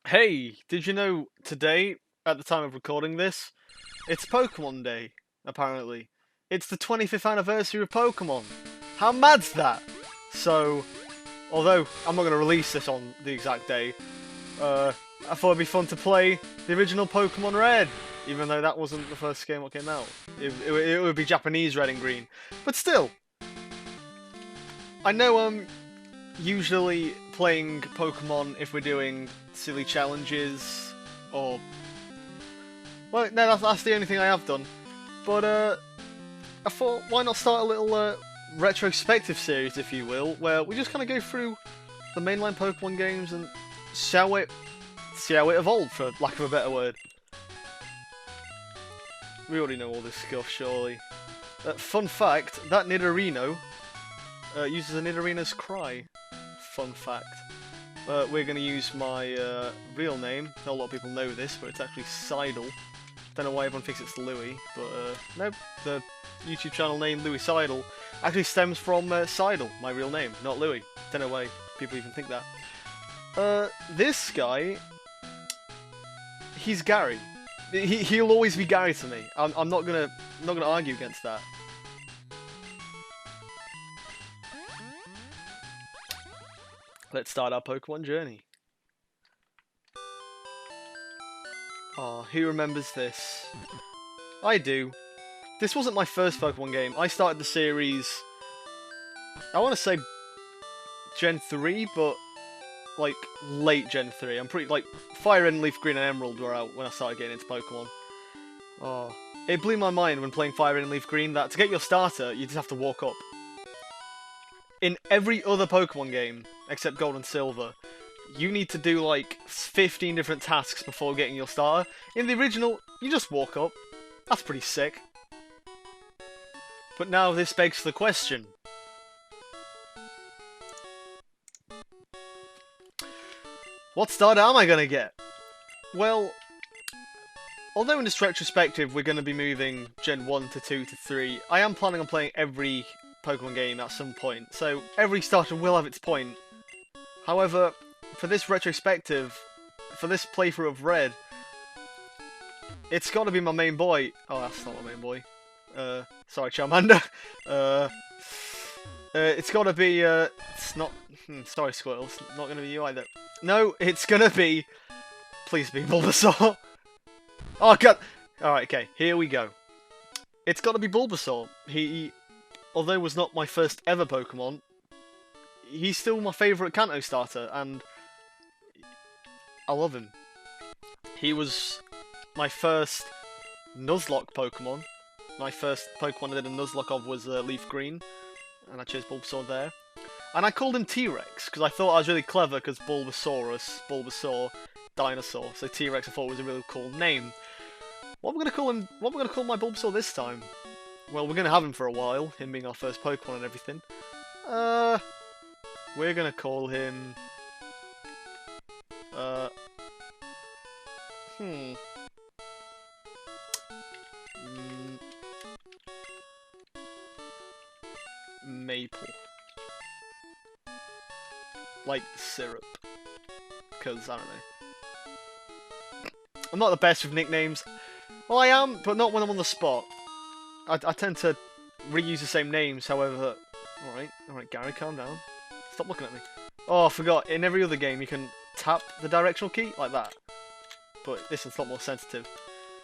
Hey, did you know today, at the time of recording this, it's Pokemon Day, apparently. It's the 25th anniversary of Pokemon. How mad's that? So, although I'm not going to release this on the exact day, I thought it'd be fun to play the original Pokemon Red, even though that wasn't the first game that came out. It would be Japanese Red and Green. But still, I know I'm usually playing Pokemon if we're doing silly challenges or well, no, that's the only thing I have done. But I thought, why not start a little retrospective series, if you will, where we just kind of go through the mainline Pokemon games and see how it evolved, for lack of a better word. We already know all this stuff, surely. Fun fact: that Nidorino uses a Nidorino's cry. Fun fact. We're going to use my real name. Not a lot of people know this, but it's actually Seidel. Don't know why everyone thinks it's Louis, but nope. The YouTube channel name Louis Seidel actually stems from Seidel, my real name, not Louis. Don't know why people even think that. This guy, he's Gary. He'll always be Gary to me. I'm not gonna argue against that. Let's start our Pokemon journey. Oh, who remembers this? I do. This wasn't my first Pokemon game. I started the series, I want to say Gen 3, but like late Gen 3. I'm pretty, like, Fire Red, Leaf Green and Emerald were out when I started getting into Pokemon. Oh, it blew my mind when playing Fire Red and Leaf Green that to get your starter, you just have to walk up. In every other Pokemon game, except Gold and Silver, you need to do like 15 different tasks before getting your starter. In the original, you just walk up. That's pretty sick. But now this begs the question. What starter am I gonna get? Well, although in this retrospective we're going to be moving Gen 1 to 2 to 3, I am planning on playing every Pokemon game at some point, so every starter will have its point. However, for this retrospective, for this playthrough of Red, it's got to be my main boy. Oh, that's not my main boy. Sorry, Charmander. It's got to be, it's not, sorry, Squirtle, it's not going to be you either. No, it's going to be, please be Bulbasaur. Oh, God. Alright, okay, here we go. It's got to be Bulbasaur. He, although was not my first ever Pokemon, he's still my favourite Kanto starter, and I love him. He was my first Nuzlocke Pokemon. My first Pokemon I did a Nuzlocke of was Leaf Green, and I chose Bulbasaur there. And I called him T-Rex, because I thought I was really clever, because Bulbasaur, dinosaur. So T-Rex I thought was a really cool name. What are we gonna call him? What are we gonna call my Bulbasaur this time? Well, we're gonna have him for a while, him being our first Pokemon and everything. We're gonna call him. Hmm. Maple. Like syrup. Because, I don't know. I'm not the best with nicknames. Well, I am, but not when I'm on the spot. I tend to reuse the same names, however... Alright, Gary, calm down. Stop looking at me. Oh, I forgot, in every other game you can tap the directional key, like that. But this is a lot more sensitive.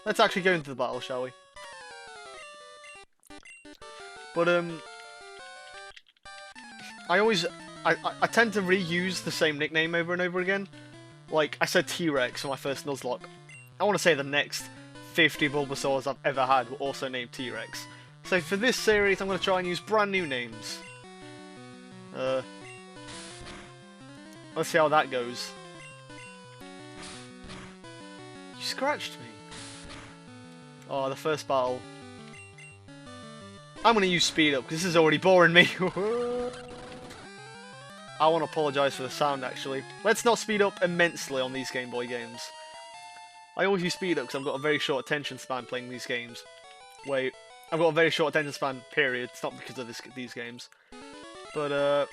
Let's actually go into the battle, shall we? But, I tend to reuse the same nickname over and over again. Like, I said T-Rex for my first Nuzlocke. I want to say the next 50 Bulbasaurs I've ever had were also named T-Rex. So for this series, I'm going to try and use brand new names. Let's see how that goes. You scratched me. Oh, the first battle. I'm going to use speed up, because this is already boring me. I want to apologise for the sound, actually. Let's not speed up immensely on these Game Boy games. I always use speed up because I've got a very short attention span playing these games. Wait, I've got a very short attention span, period. It's not because of these games. But,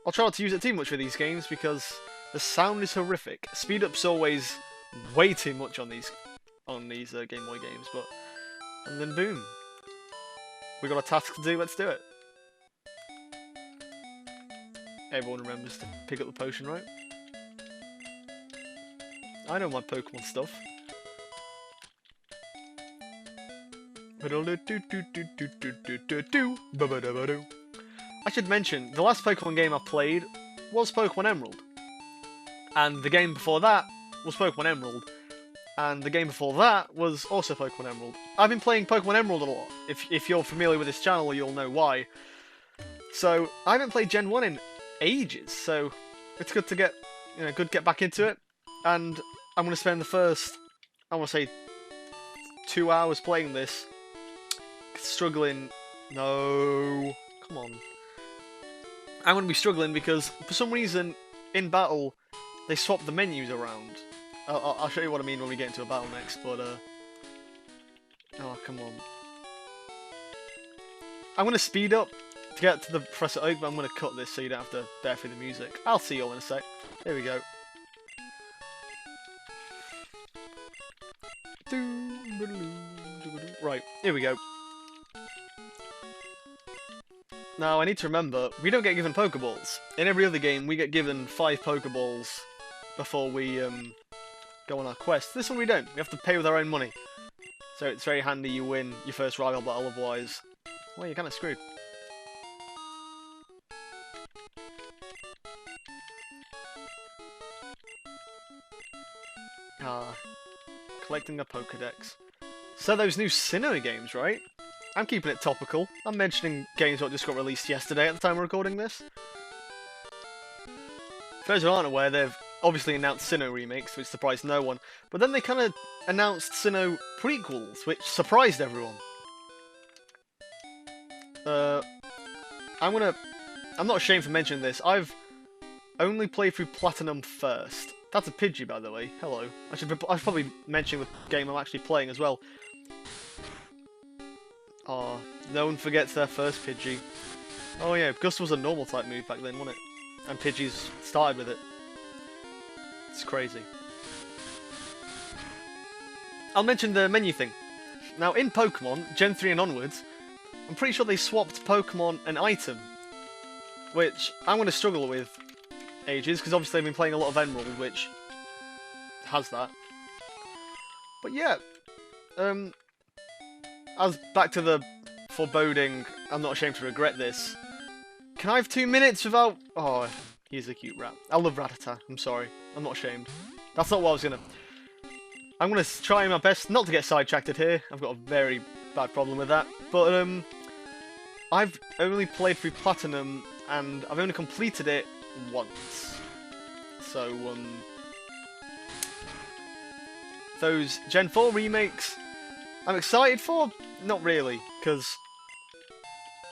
I'll try not to use it too much for these games because The sound is horrific. Speed up's always way too much on these Game Boy games, but and then boom, we got a task to do. Let's do it. Everyone remembers to pick up the potion, right? I know my Pokemon stuff. I should mention, the last Pokemon game I played was Pokemon Emerald. And the game before that was Pokemon Emerald. And the game before that was also Pokemon Emerald. I've been playing Pokemon Emerald a lot. If you're familiar with this channel, you'll know why. So, I haven't played Gen 1 in ages, so it's good to get, good to get back into it. And I'm going to spend the first, I want to say, 2 hours playing this. Struggling. No. Come on. I'm going to be struggling because, for some reason, in battle, they swap the menus around. I'll show you what I mean when we get into a battle next, but, oh, come on. I'm going to speed up to get to the Professor Oak, but I'm going to cut this so you don't have to bear through the music. I'll see you all in a sec. Here we go. Right, here we go. Now, I need to remember, we don't get given Pokeballs. In every other game, we get given 5 Pokeballs before we go on our quest. This one we don't. We have to pay with our own money. So it's very handy you win your first rival battle, otherwise, well, you're kind of screwed. Collecting a Pokedex. So those new Sinnoh games, right? I'm keeping it topical. I'm mentioning games that just got released yesterday at the time we're recording this. For those who aren't aware, they've obviously announced Sinnoh remakes, which surprised no one. But then they kind of announced Sinnoh prequels, which surprised everyone. I'm not ashamed for mentioning this. I've only played through Platinum first. That's a Pidgey, by the way. Hello. I should probably mention the game I'm actually playing as well. Oh, no one forgets their first Pidgey. Oh yeah, Gust was a normal type move back then, wasn't it? And Pidgey's started with it. It's crazy. I'll mention the menu thing. Now, in Pokemon, Gen 3 and onwards, I'm pretty sure they swapped Pokemon and item. Which I'm going to struggle with ages, because obviously I've been playing a lot of Emerald, which has that. But yeah, as back to the foreboding, I'm not ashamed to regret this. Can I have 2 minutes without... Oh, he's a cute rat. I love Rattata, I'm sorry. I'm not ashamed. That's not what I was gonna... I'm gonna try my best not to get sidetracked here. I've got a very bad problem with that. But, I've only played through Platinum, and I've only completed it once. So, those Gen 4 remakes, I'm excited for? Not really, because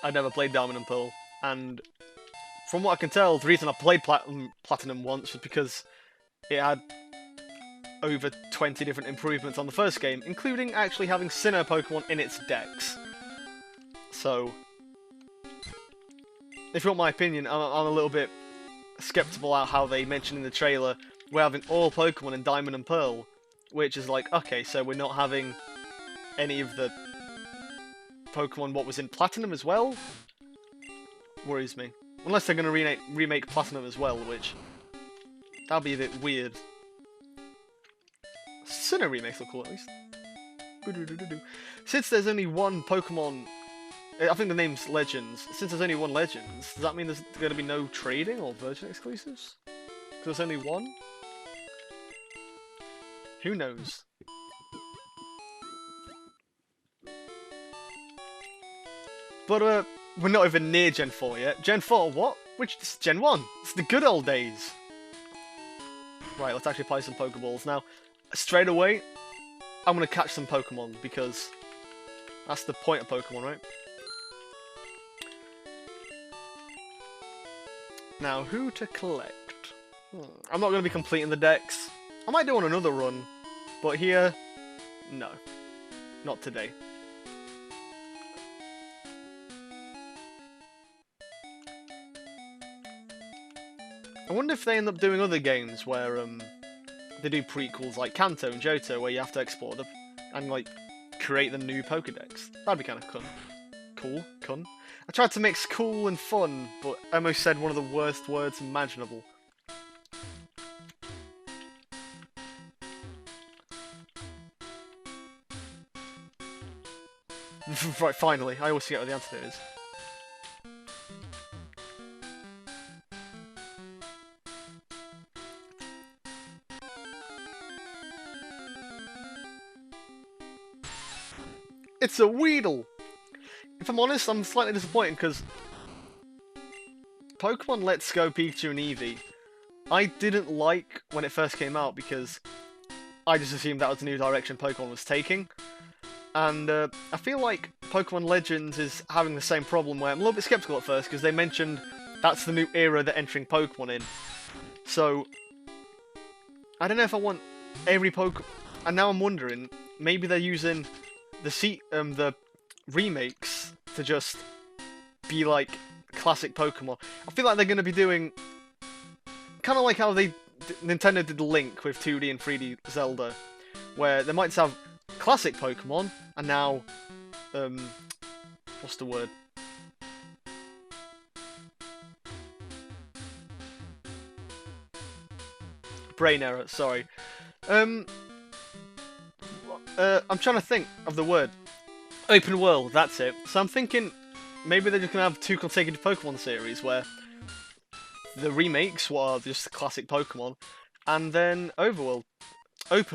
I never played Diamond and Pearl, and from what I can tell, the reason I played Platinum once was because it had over 20 different improvements on the first game, including actually having Sinnoh Pokemon in its dex. So, if you want my opinion, I'm a little bit skeptical about how they mentioned in the trailer we're having all Pokemon in Diamond and Pearl, which is like, okay, so we're not having any of the Pokemon what was in Platinum as well? Worries me. Unless they're going to remake Platinum as well, which... that'll be a bit weird. Sinnoh remakes look cool, at least. Since there's only one Pokemon... I think the name's Legends. Since there's only one Legends, does that mean there's going to be no trading or version exclusives? Because there's only one? Who knows? But, we're not even near Gen 4 yet. Gen 4, what? Which is Gen 1? It's the good old days. Right, let's actually play some Pokeballs. Now, straight away, I'm going to catch some Pokemon, because that's the point of Pokemon, right? Now, who to collect? I'm not going to be completing the decks. I might do on another run, but here, no. Not today. I wonder if they end up doing other games where they do prequels like Kanto and Johto, where you have to explore them and like create the new Pokédex. That'd be kind of fun. Cool, fun. I tried to mix cool and fun, but I almost said one of the worst words imaginable. Right, finally. I always forget what the answer is. It's a Weedle! If I'm honest, I'm slightly disappointed because Pokemon Let's Go Pikachu and Eevee, I didn't like when it first came out because I just assumed that was the new direction Pokemon was taking. And I feel like Pokemon Legends is having the same problem where I'm a little bit skeptical at first because they mentioned that's the new era they're entering Pokemon in. So, I don't know if I want every Pokemon... And now I'm wondering, maybe they're using the remakes to just be like classic Pokemon. I feel like they're going to be doing kind of like how Nintendo did Link with 2D and 3D Zelda, where they might have classic Pokemon and now what's the word? Brain error, sorry. I'm trying to think of the word. Open world, that's it. So I'm thinking maybe they're just going to have 2 consecutive Pokemon series where the remakes are just classic Pokemon, and then open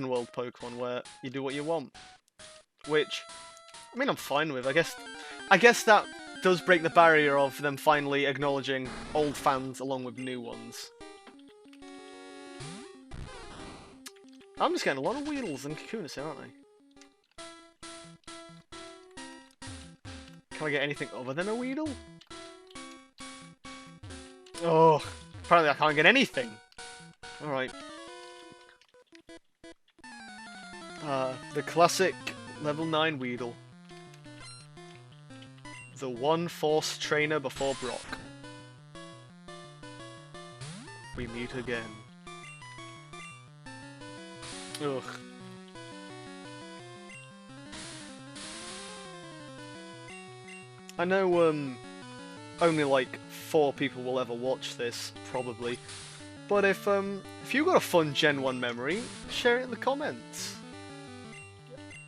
world Pokemon where you do what you want. Which, I mean, I'm fine with. I guess that does break the barrier of them finally acknowledging old fans along with new ones. I'm just getting a lot of Weedles and Kakunas here, aren't I? Can I get anything other than a Weedle? Oh, apparently I can't get anything. Alright. The classic level 9 Weedle. The one Force trainer before Brock. We meet again. Ugh. I know only like 4 people will ever watch this, probably. But if you got a fun Gen 1 memory, share it in the comments.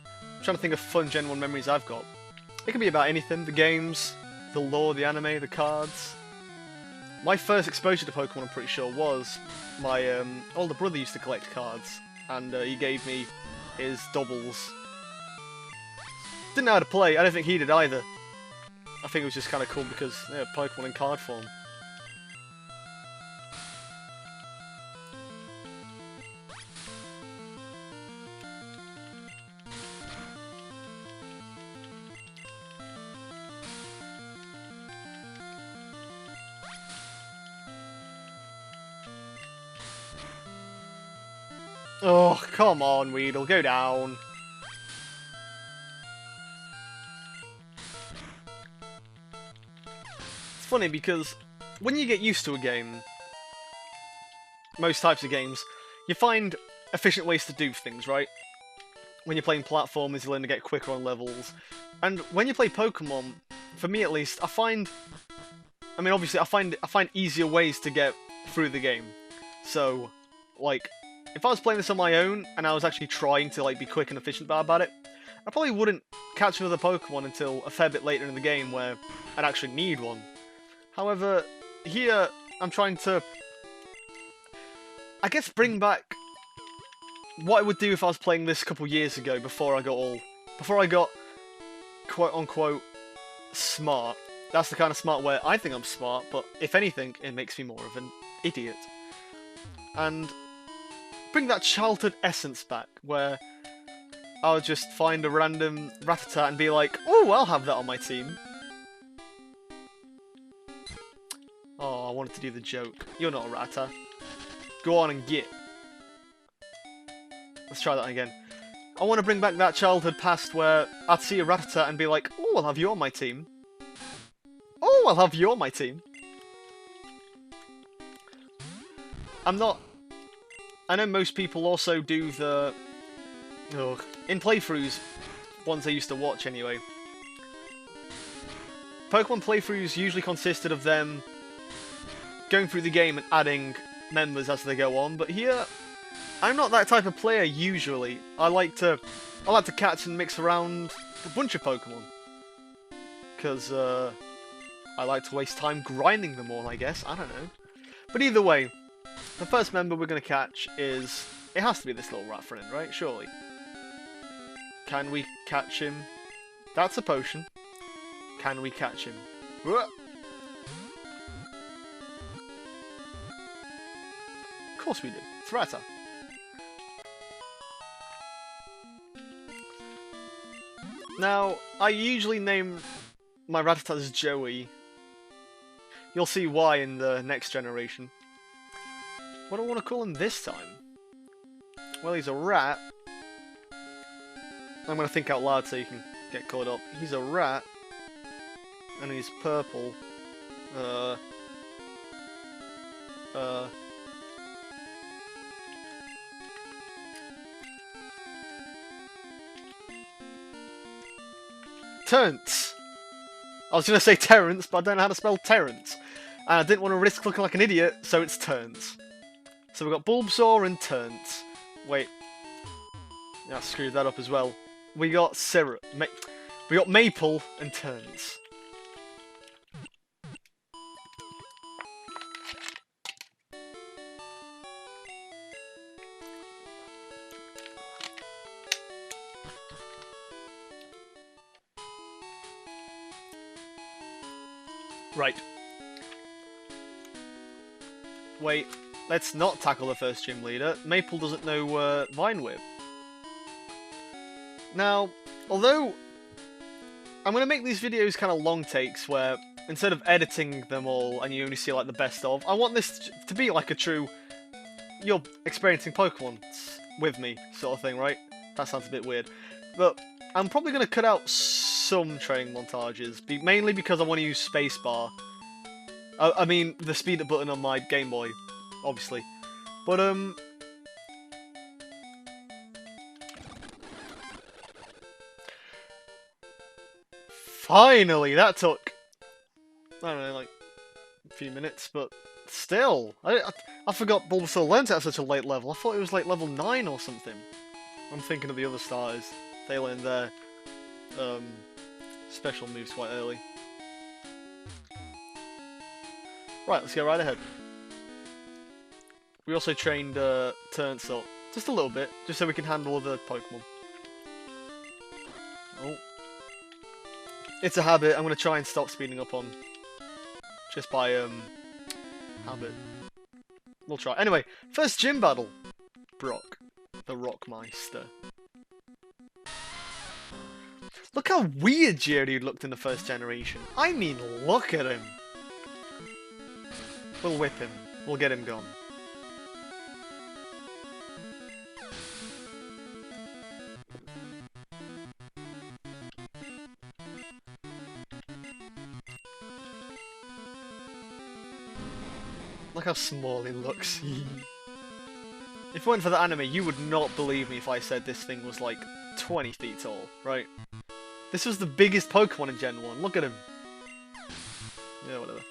I'm trying to think of fun Gen 1 memories I've got. It can be about anything, the games, the lore, the anime, the cards. My first exposure to Pokemon, I'm pretty sure, was my older brother used to collect cards, and he gave me his doubles. Didn't know how to play, I don't think he did either. I think it was just kind of cool because, yeah, Pokemon in card form. Oh, come on, Weedle, go down. It's funny because when you get used to a game, most types of games, you find efficient ways to do things, right? When you're playing platformers, you learn to get quicker on levels. And when you play Pokemon, for me at least, I mean, obviously, I find easier ways to get through the game. So, like, if I was playing this on my own, and I was actually trying to, like, be quick and efficient about it, I probably wouldn't catch another Pokemon until a fair bit later in the game where I'd actually need one. However, here, I'm trying to, I guess, bring back what I would do if I was playing this a couple years ago before I got quote-unquote smart. That's the kind of smart where I think I'm smart, but if anything, it makes me more of an idiot. And bring that childhood essence back, where I'll just find a random Rattata and be like, oh, I'll have that on my team. Oh, I wanted to do the joke. You're not a Rattata. Go on and get. Let's try that again. I want to bring back that childhood past where I'd see a Rattata and be like, oh, I'll have you on my team. Oh, I'll have you on my team. I'm not... I know most people also do the... Ugh. In playthroughs, ones I used to watch anyway, Pokemon playthroughs usually consisted of them going through the game and adding members as they go on, but here, I'm not that type of player usually. I like to catch and mix around a bunch of Pokemon. Because, I like to waste time grinding them all, I guess. I don't know. But either way, the first member we're going to catch is... It has to be this little rat friend, right? Surely. Can we catch him? That's a potion. Can we catch him? Of course we do. Threater. Now, I usually name my Rattatas Joey. You'll see why in the next generation. What do I want to call him this time? Well, he's a rat. I'm going to think out loud so you can get caught up. He's a rat. And he's purple. Terrence! I was going to say Terrence, but I don't know how to spell Terrence. And I didn't want to risk looking like an idiot, so it's Terrence. So we've got Bulbasaur and Terrence. Wait. Yeah, I screwed that up as well. We got Syrup. We got Maple and Terrence. Right. Wait, let's not tackle the first gym leader. Maple doesn't know Vine Whip. Now, although I'm going to make these videos kind of long takes where instead of editing them all and you only see like the best of, I want this to be like a true, you're experiencing Pokemon with me sort of thing, right? That sounds a bit weird. But I'm probably going to cut out some training montages, mainly because I want to use spacebar. I mean, the speed up button on my Game Boy, obviously. But, finally! That took, I don't know, like, a few minutes, but still. I forgot Bulbasaur learned it at such a late level. I thought it was like level 9 or something. I'm thinking of the other starters. They learned their, special moves quite early. Right, let's go right ahead. We also trained Terrence up just a little bit, just so we can handle other Pokemon. Oh. It's a habit. I'm going to try and stop speeding up on just by habit. We'll try. Anyway, first gym battle. Brock, the Rock Meister. Look how weird Geodude looked in the first generation. I mean, look at him. We'll whip him. We'll get him gone. Look how small he looks. If it weren't for the anime, you would not believe me if I said this thing was like 20 feet tall, right? This was the biggest Pokemon in Gen 1. Look at him. Yeah, whatever.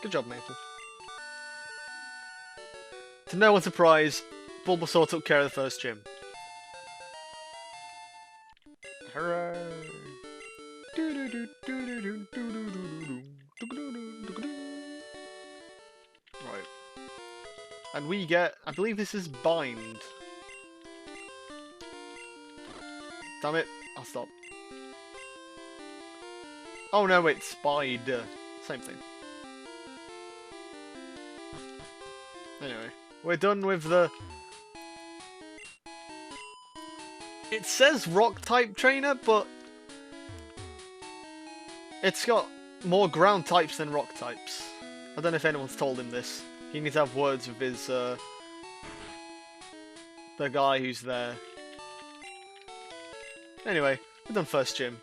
Good job, Maple. To no one's surprise, Bulbasaur took care of the first gym. Hooray! Right. And we get, I believe this is Bind. Damn it, I'll stop. Oh no, it's Spider. Same thing. Anyway, we're done with the... It says Rock-type trainer, but... It's got more ground types than rock types. I don't know if anyone's told him this. He needs to have words with his, the guy who's there. Anyway, we've done first gym.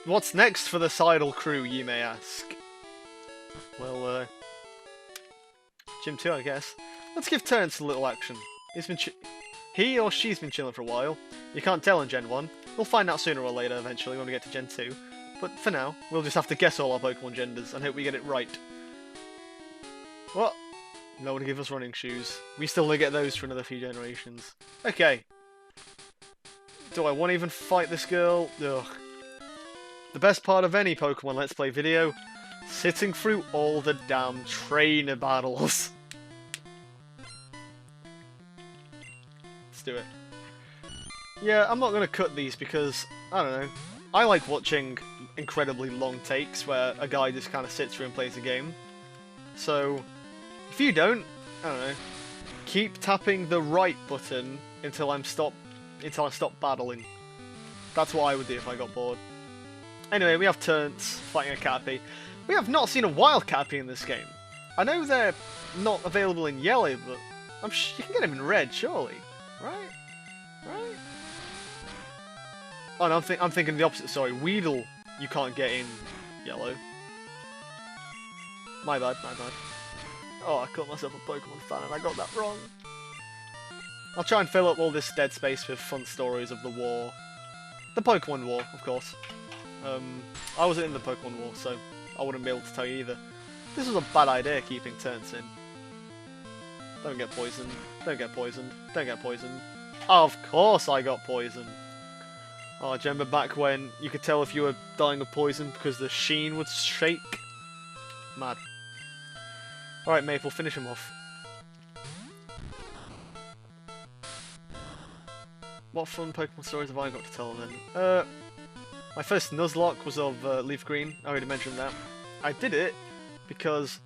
what's next for the Seidel crew, you may ask? Well, Gym 2, I guess. Let's give Terrence a little action. He or she's been chilling for a while. You can't tell in Gen 1. We'll find out sooner or later, eventually, when we get to Gen 2. But for now, we'll just have to guess all our Pokemon genders and hope we get it right. What? No one to give us running shoes. We still don't get those for another few generations. Okay. Do I want to even fight this girl? Ugh. The best part of any Pokemon Let's Play video, sitting through all the damn trainer battles. Let's do it. Yeah, I'm not going to cut these because, I don't know, I like watching incredibly long takes where a guy just kind of sits through and plays a game. So, if you don't, I don't know, keep tapping the right button until I stop battling. That's what I would do if I got bored. Anyway, we have Terrence fighting a Caterpie. We have not seen a wild Caterpie in this game. I know they're not available in yellow, but you can get them in red, surely. Right? Right? Oh no, I'm thinking the opposite, sorry. Weedle you can't get in yellow. My bad, my bad. Oh, I called myself a Pokemon fan and I got that wrong. I'll try and fill up all this dead space with fun stories of the war. The Pokemon War, of course. I wasn't in the Pokemon War, so I wouldn't be able to tell you either. This was a bad idea, keeping Terrence in. Don't get poisoned. Don't get poisoned. Don't get poisoned. Of course I got poisoned. Oh, do you remember back when you could tell if you were dying of poison because the sheen would shake? Mad. Alright, Maple, finish him off. What fun Pokemon stories have I got to tell then? My first Nuzlocke was of Leaf Green. I already mentioned that. I did it because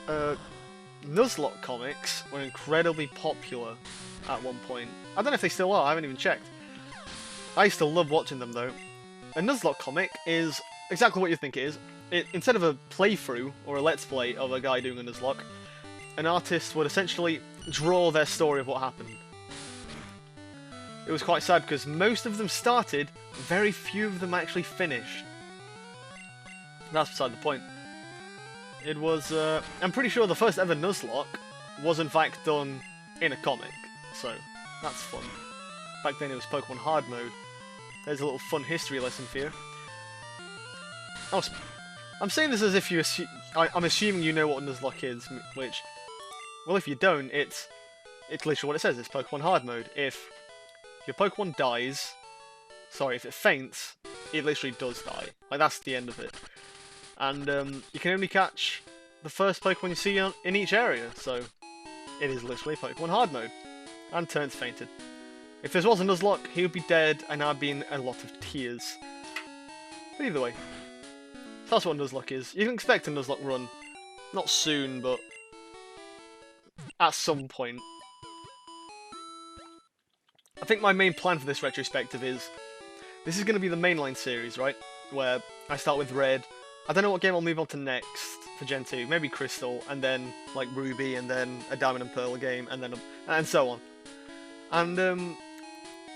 Nuzlocke comics were incredibly popular at one point. I don't know if they still are, I haven't even checked. I used to love watching them though. A Nuzlocke comic is exactly what you think it is. Instead of a playthrough or a let's play of a guy doing a Nuzlocke, an artist would essentially draw their story of what happened. It was quite sad because most of them started, very few of them actually finished. That's beside the point. It was, I'm pretty sure the first ever Nuzlocke was in fact done in a comic, so that's fun. Back then it was Pokemon Hard Mode. There's a little fun history lesson for you. I'm saying this as if you I'm assuming you know what Nuzlocke is, which, well, if you don't, it's literally what it says. It's Pokemon Hard Mode. If your Pokemon dies, sorry, if it faints, it literally does die. Like, that's the end of it. And you can only catch the first Pokemon you see in each area, so it is literally Pokemon Hard Mode. And Terrence fainted. If this was a Nuzlocke, he would be dead, and I'd be in a lot of tears. But either way, that's what a Nuzlocke is. You can expect a Nuzlocke run. Not soon, but at some point. I think my main plan for this retrospective is, this is going to be the mainline series, right? Where I start with Red. I don't know what game I'll move on to next for Gen 2. Maybe Crystal, and then like Ruby, and then a Diamond and Pearl game, and then and so on. And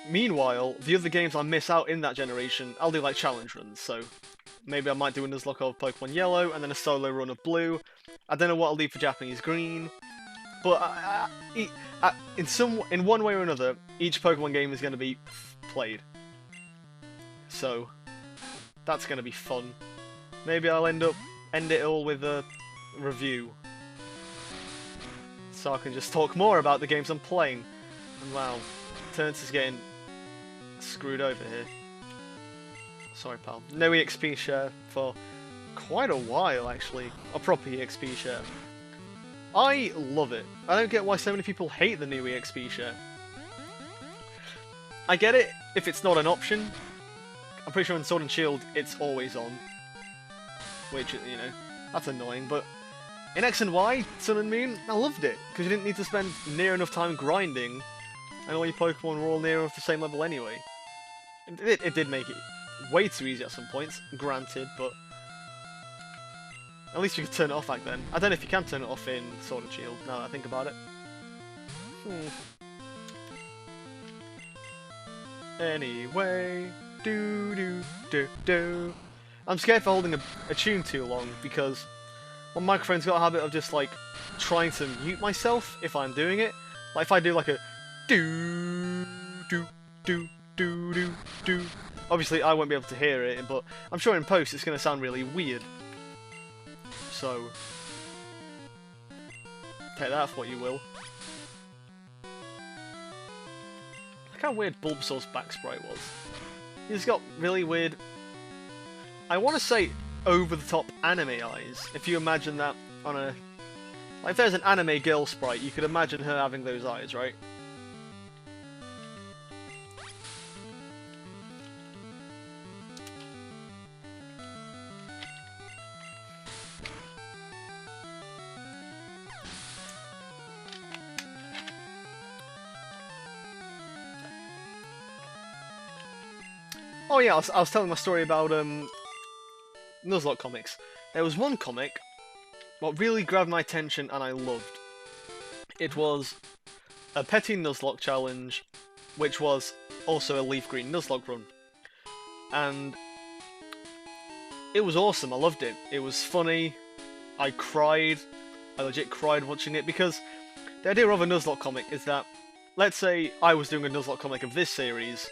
meanwhile, the other games I miss out in that generation, I'll do like challenge runs. So maybe I might do a Nuzlocke of Pokemon Yellow, and then a solo run of Blue. I don't know what I'll do for Japanese Green. But in one way or another, each Pokemon game is going to be played. So that's going to be fun. Maybe I'll end it all with a review, so I can just talk more about the games I'm playing. And wow, Terrence is getting screwed over here. Sorry, pal. No EXP share for quite a while, actually. A proper EXP share. I love it. I don't get why so many people hate the new EXP share. I get it if it's not an option. I'm pretty sure in Sword and Shield it's always on. Which, you know, that's annoying, but in X and Y, Sun and Moon, I loved it, because you didn't need to spend near enough time grinding, and all your Pokemon were all near enough the same level anyway. It did make it way too easy at some points, granted, but at least you could turn it off back then. I don't know if you can turn it off in Sword and Shield, now that I think about it. Anyway, do do do do. I'm scared for holding a tune too long because my microphone's got a habit of just like trying to mute myself if I'm doing it. Like if I do like a do do do do do do. Obviously I won't be able to hear it, but I'm sure in post it's going to sound really weird. So take that for what you will. Look how weird Bulbasaur's back sprite was. He's got really weird, I want to say over-the-top anime eyes. If you imagine that on a... Like if there's an anime girl sprite, you could imagine her having those eyes, right? Oh yeah, I was telling my story about Nuzlocke comics. There was one comic what really grabbed my attention and I loved. It was a Petty Nuzlocke challenge, which was also a Leaf Green Nuzlocke run. And it was awesome, I loved it. It was funny, I cried, I legit cried watching it, because the idea of a Nuzlocke comic is that, let's say I was doing a Nuzlocke comic of this series,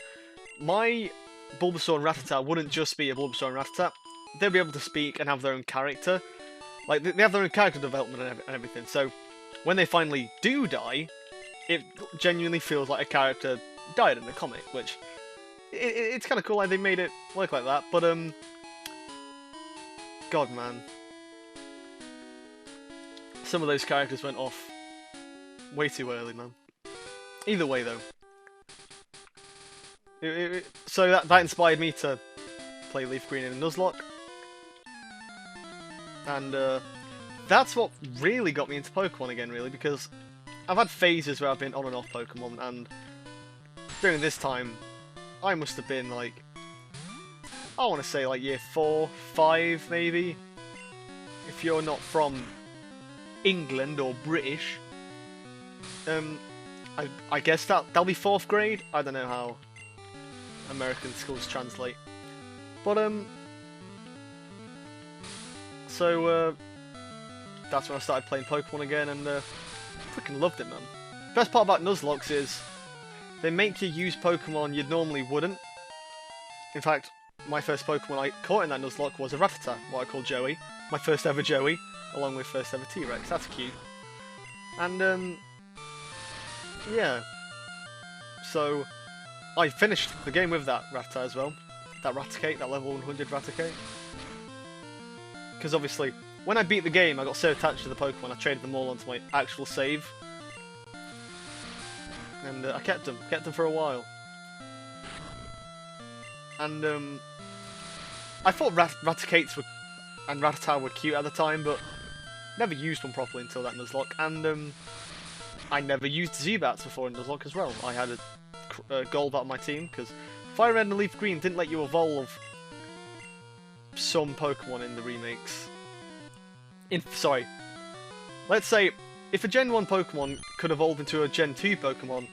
my Bulbasaur and Rattata wouldn't just be a Bulbasaur and Rattata, they'd be able to speak and have their own character. Like, they have their own character development and everything, so when they finally do die, it genuinely feels like a character died in the comic, which, it's kind of cool like they made it work like that, but, God, man. Some of those characters went off way too early, man. Either way, though. So that inspired me to play Leaf Green in Nuzlocke. And that's what really got me into Pokemon again, really, because I've had phases where I've been on and off Pokemon, and during this time, I must have been, like, I want to say, like, year 4, 5, maybe. If you're not from England or British. I guess that'll be 4th grade? I don't know how American schools translate. But, so, that's when I started playing Pokemon again, and freaking loved it, man. Best part about Nuzlocke is they make you use Pokemon you normally wouldn't. In fact, my first Pokemon I caught in that Nuzlocke was a Rattata, what I call Joey. My first ever Joey, along with first ever T-Rex. That's cute. And, yeah. So, I finished the game with that Rattata as well. That Raticate, that level 100 Raticate. Because obviously, when I beat the game, I got so attached to the Pokemon, I traded them all onto my actual save. And I kept them for a while. And I thought Raticates and Rattata were cute at the time, but never used one properly until that Nuzlocke. And I never used Zubats before in Nuzlocke as well. I had a gold out of my team, because Fire Red and Leaf Green didn't let you evolve some Pokemon in the remakes. Sorry. Let's say, if a Gen 1 Pokemon could evolve into a Gen 2 Pokemon,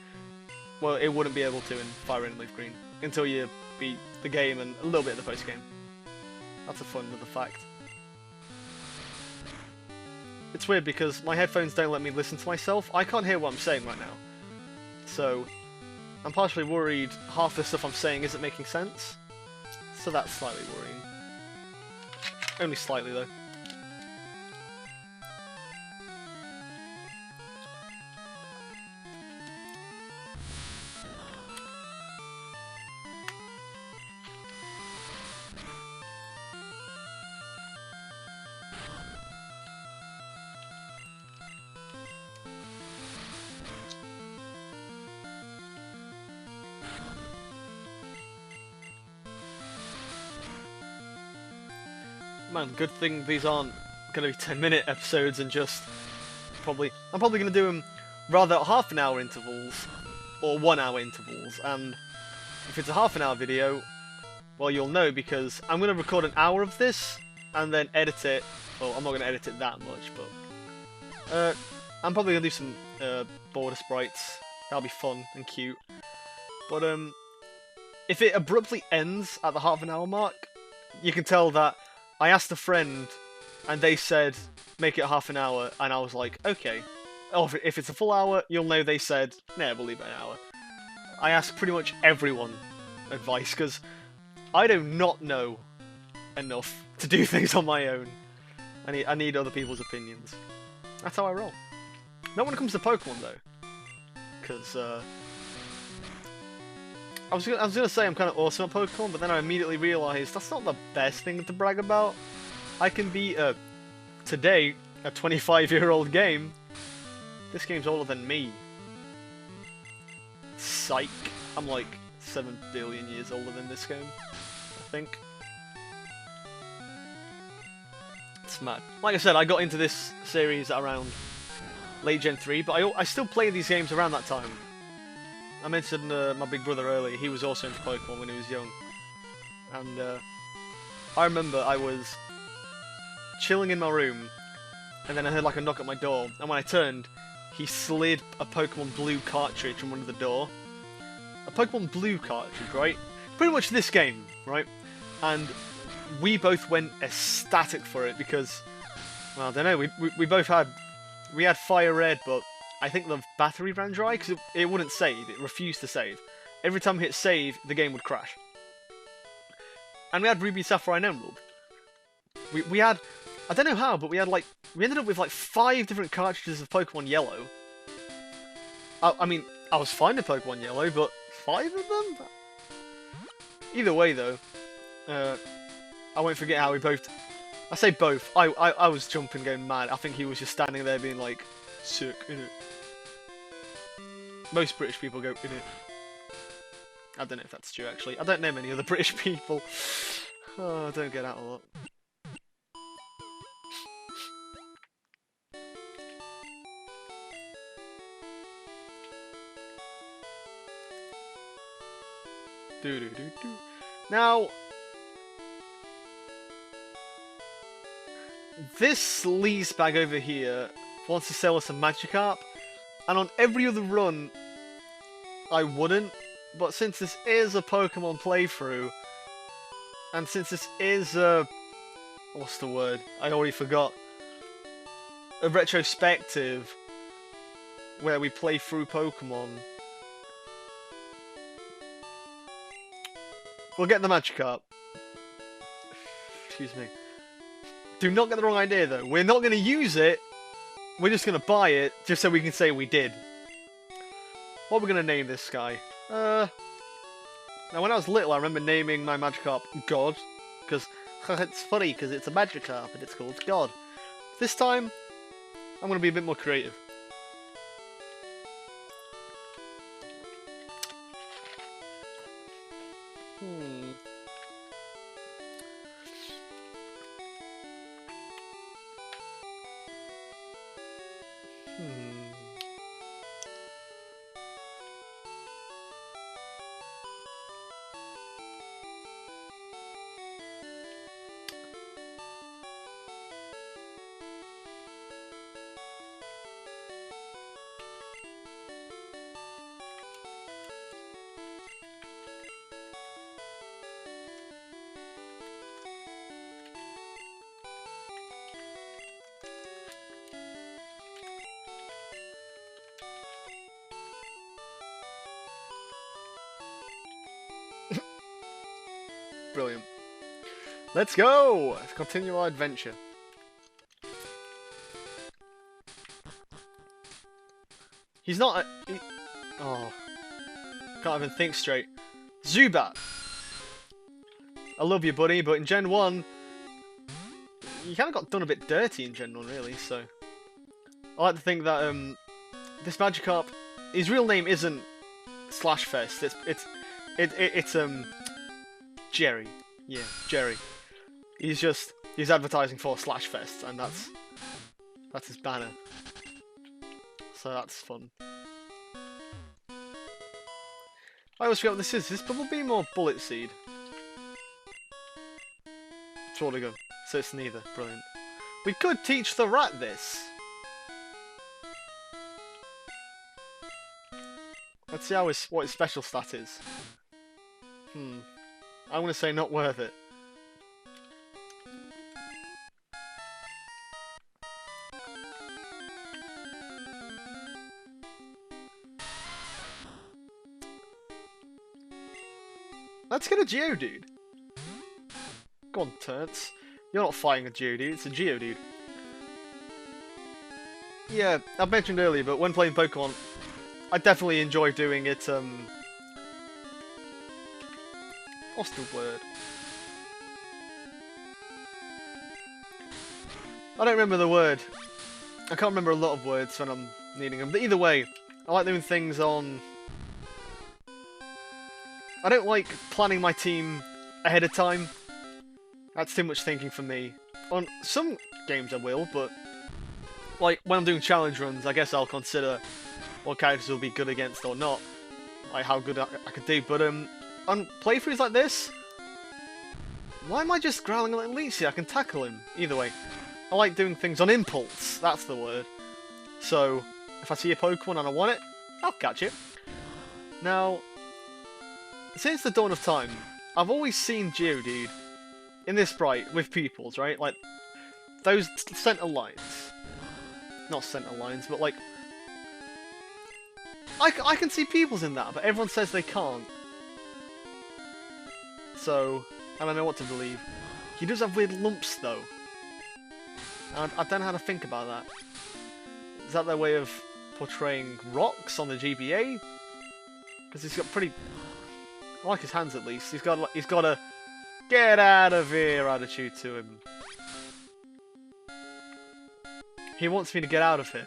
well, it wouldn't be able to in Fire Red and Leaf Green, until you beat the game and a little bit of the post-game. That's a fun little fact. It's weird because my headphones don't let me listen to myself. I can't hear what I'm saying right now. So, I'm partially worried half the stuff I'm saying isn't making sense. So that's slightly worrying. Only slightly, though. Man, good thing these aren't going to be 10-minute episodes and just I'm probably going to do them rather at half-an-hour intervals or 1-hour intervals. And if it's a half-an-hour video, well, you'll know because I'm going to record an hour of this and then edit it. Well, I'm not going to edit it that much, but I'm probably going to do some border sprites. That'll be fun and cute. But if it abruptly ends at the half an hour mark, you can tell that I asked a friend and they said make it half an hour, and I was like, okay. Oh, if it's a full hour, you'll know they said, nah, we'll leave it an hour. I ask pretty much everyone advice, because I do not know enough to do things on my own. I need other people's opinions. That's how I roll. Not when it comes to Pokemon, though. Because, I was gonna say I'm kind of awesome at Pokemon, but then I immediately realised that's not the best thing to brag about. I can beat, today, a 25-year-old game. This game's older than me. Psych. I'm like 7 billion years older than this game, I think. It's mad. Like I said, I got into this series around late Gen 3, but I still play these games around that time. I mentioned my big brother earlier. He was also into Pokemon when he was young. And I remember I was chilling in my room, and then I heard like a knock at my door, and when I turned, he slid a Pokemon Blue cartridge from under the door. A Pokemon Blue cartridge, right? Pretty much this game, right? And we both went ecstatic for it because, well, I don't know, we both had, we had Fire Red, but I think the battery ran dry because it wouldn't save, it refused to save. Every time I hit save, the game would crash. And we had Ruby, Sapphire, and Emerald. We had, I don't know how, but we ended up with like 5 different cartridges of Pokemon Yellow. I mean, I was fine with Pokemon Yellow, but 5 of them? Either way, though, I won't forget how we both... I say both. I was jumping, going mad. I think he was just standing there being like, sick, innit? Most British people go, innit? I don't know if that's true, actually. I don't know many other British people. Oh, I don't get out a lot. Now, this sleaze bag over here wants to sell us a Magikarp, and on every other run, I wouldn't, but since this is a Pokemon playthrough, and since this is a... what's the word? I already forgot. A retrospective, where we play through Pokemon. We'll get the Magikarp. Excuse me. Do not get the wrong idea, though. We're not going to use it. We're just going to buy it, just so we can say we did. What are we going to name this guy? Now, when I was little, I remember naming my Magikarp God. Because it's funny, because it's a Magikarp, and it's called God. This time, I'm going to be a bit more creative. Brilliant. Let's go! Let's continue our adventure. He's not a... oh. Can't even think straight. Zubat! I love you, buddy, but in Gen 1... you kind of got done a bit dirty in Gen 1, really, so... I like to think that, this Magikarp... his real name isn't Slashfest, it's Jerry. Yeah, Jerry. He's advertising for Slashfest, and that's his banner. So that's fun. I always forget what this is. Is this Bubble Beam or Bullet Seed? Totally good. So it's neither. Brilliant. We could teach the rat this. Let's see what his special stat is. I'm gonna say not worth it. Let's get a Geodude. Go on, Turts. You're not fighting a Geodude, it's a Geodude. Yeah, I mentioned earlier, but when playing Pokemon, I definitely enjoy doing it, what's the word? I don't remember the word. I can't remember a lot of words when I'm needing them, but either way, I like doing things on... I don't like planning my team ahead of time. That's too much thinking for me. On some games I will, but... like, when I'm doing challenge runs, I guess I'll consider what characters will be good against or not. Like, how good I could do, but, on playthroughs like this... why am I just growling at Leechy? I can tackle him. Either way. I like doing things on impulse, that's the word. So, if I see a Pokemon and I want it, I'll catch it. Now, since the dawn of time, I've always seen Geodude in this sprite with pupils, right? Like, those center lines. Not center lines, but like... I can see pupils in that, but everyone says they can't. So, I don't know what to believe. He does have weird lumps, though. I don't know how to think about that. Is that their way of portraying rocks on the GBA? Because he's got pretty... I like his hands at least. He's got a get out of here attitude to him. He wants me to get out of here.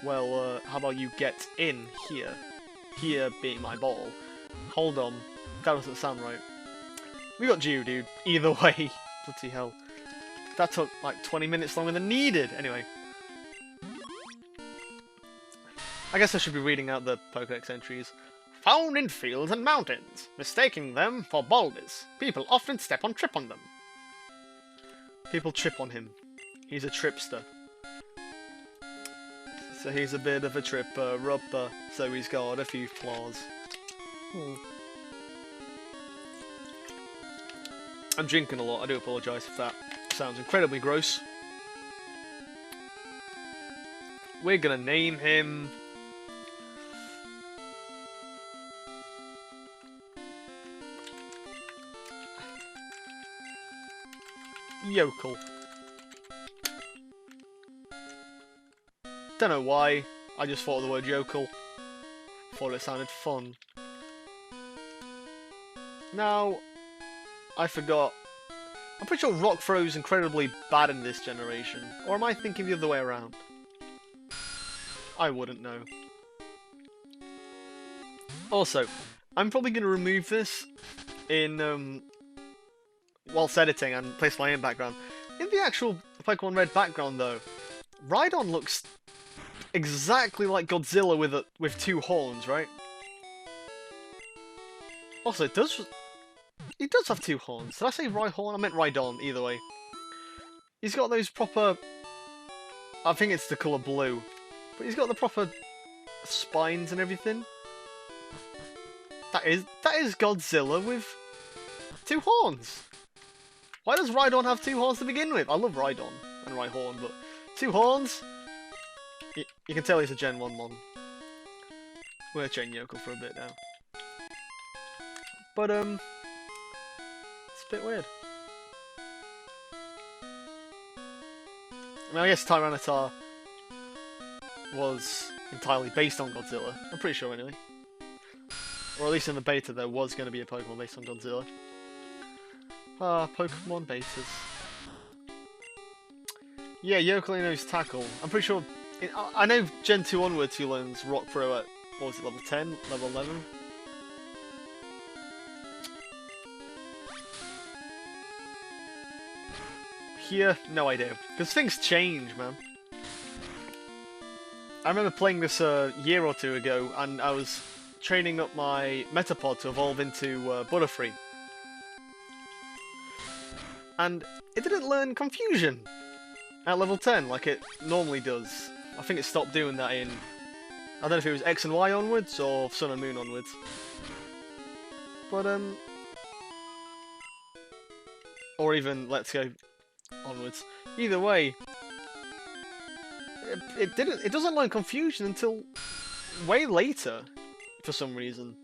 Well, how about you get in here? Here being my ball. Hold on. That doesn't sound right. We got Geodude. Either way. Bloody hell. That took like 20 minutes longer than needed. Anyway. I guess I should be reading out the Pokédex entries. Found in fields and mountains, mistaking them for boulders. People often trip on them. People trip on him. He's a tripster. So he's a bit of a tripper-upper, so he's got a few flaws. I'm drinking a lot, I do apologise if that sounds incredibly gross. We're gonna name him... Yokel. Don't know why, I just thought of the word yokel. Thought it sounded fun. Now, I forgot. I'm pretty sure Rock Throw's incredibly bad in this generation. Or am I thinking the other way around? I wouldn't know. Also, I'm probably going to remove this in, whilst editing and place my own background. In the actual Pokemon Red background, though, Rhydon looks exactly like Godzilla with two horns, right? Also, he does have two horns. Did I say Rhyhorn? I meant Rhydon, either way. He's got those proper... I think it's the colour blue. But he's got the proper spines and everything. That is Godzilla with two horns. Why does Rhydon have two horns to begin with? I love Rhydon and Rhyhorn, but two horns? You can tell he's a Gen 1 mon. We're gonna chain Yokel for a bit now. But, it's a bit weird. I mean, I guess Tyranitar was entirely based on Godzilla. I'm pretty sure, anyway. Or at least in the beta, there was going to be a Pokemon based on Godzilla. Ah, Pokemon betas. Yeah, Yokel knows Tackle. I'm pretty sure... I know Gen 2 onwards he learns Rock Throw at, what was it, level 10? Level 11? Here, no idea. Because things change, man. I remember playing this a year or two ago, and I was training up my Metapod to evolve into Butterfree. And it didn't learn Confusion at level 10 like it normally does. I think it stopped doing that in... I don't know if it was X and Y onwards, or Sun and Moon onwards. But or even let's go onwards. Either way, it doesn't learn confusion until way later for some reason.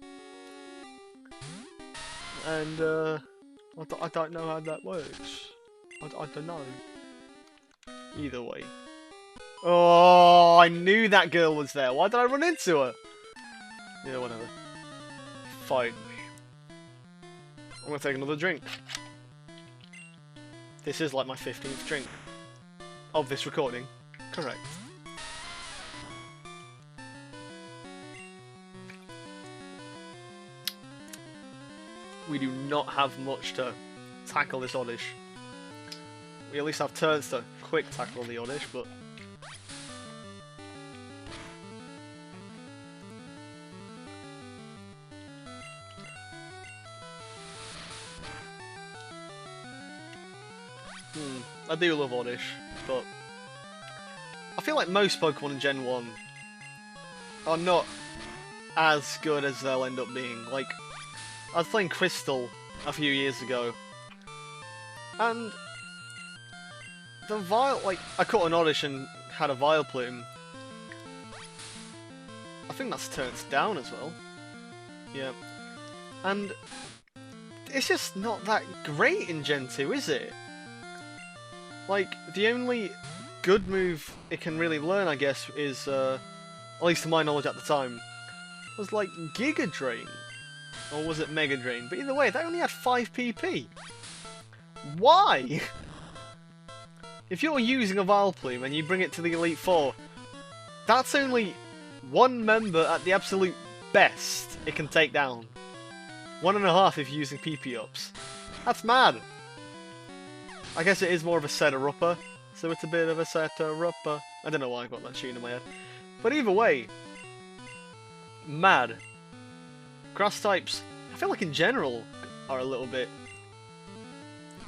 And I don't know how that works. I don't know. Either way. Oh, I knew that girl was there. Why did I run into her? Yeah, whatever. Fight me. I'm gonna take another drink. This is like my 15th drink of this recording. Correct. We do not have much to tackle this Oddish. We at least have turns to quick tackle the Oddish, but... I do love Oddish, but... I feel like most Pokemon in Gen 1 are not as good as they'll end up being. Like, I was playing Crystal a few years ago, and the like, I caught an Oddish and had a Vileplume. I think that's turns down as well. Yeah. And it's just not that great in Gen 2, is it? Like, the only good move it can really learn, I guess, is, at least to my knowledge at the time, was like Giga Drain. Or was it Mega Drain? But either way, that only had 5 PP. Why? If you're using a Vileplume and you bring it to the Elite Four, that's only one member at the absolute best it can take down. 1.5 if you're using PP ups. That's mad. I guess it is more of a setter-upper, so it's a bit of a setter-upper. I don't know why I got that tune in my head. But either way, mad. Grass types, I feel like in general, are a little bit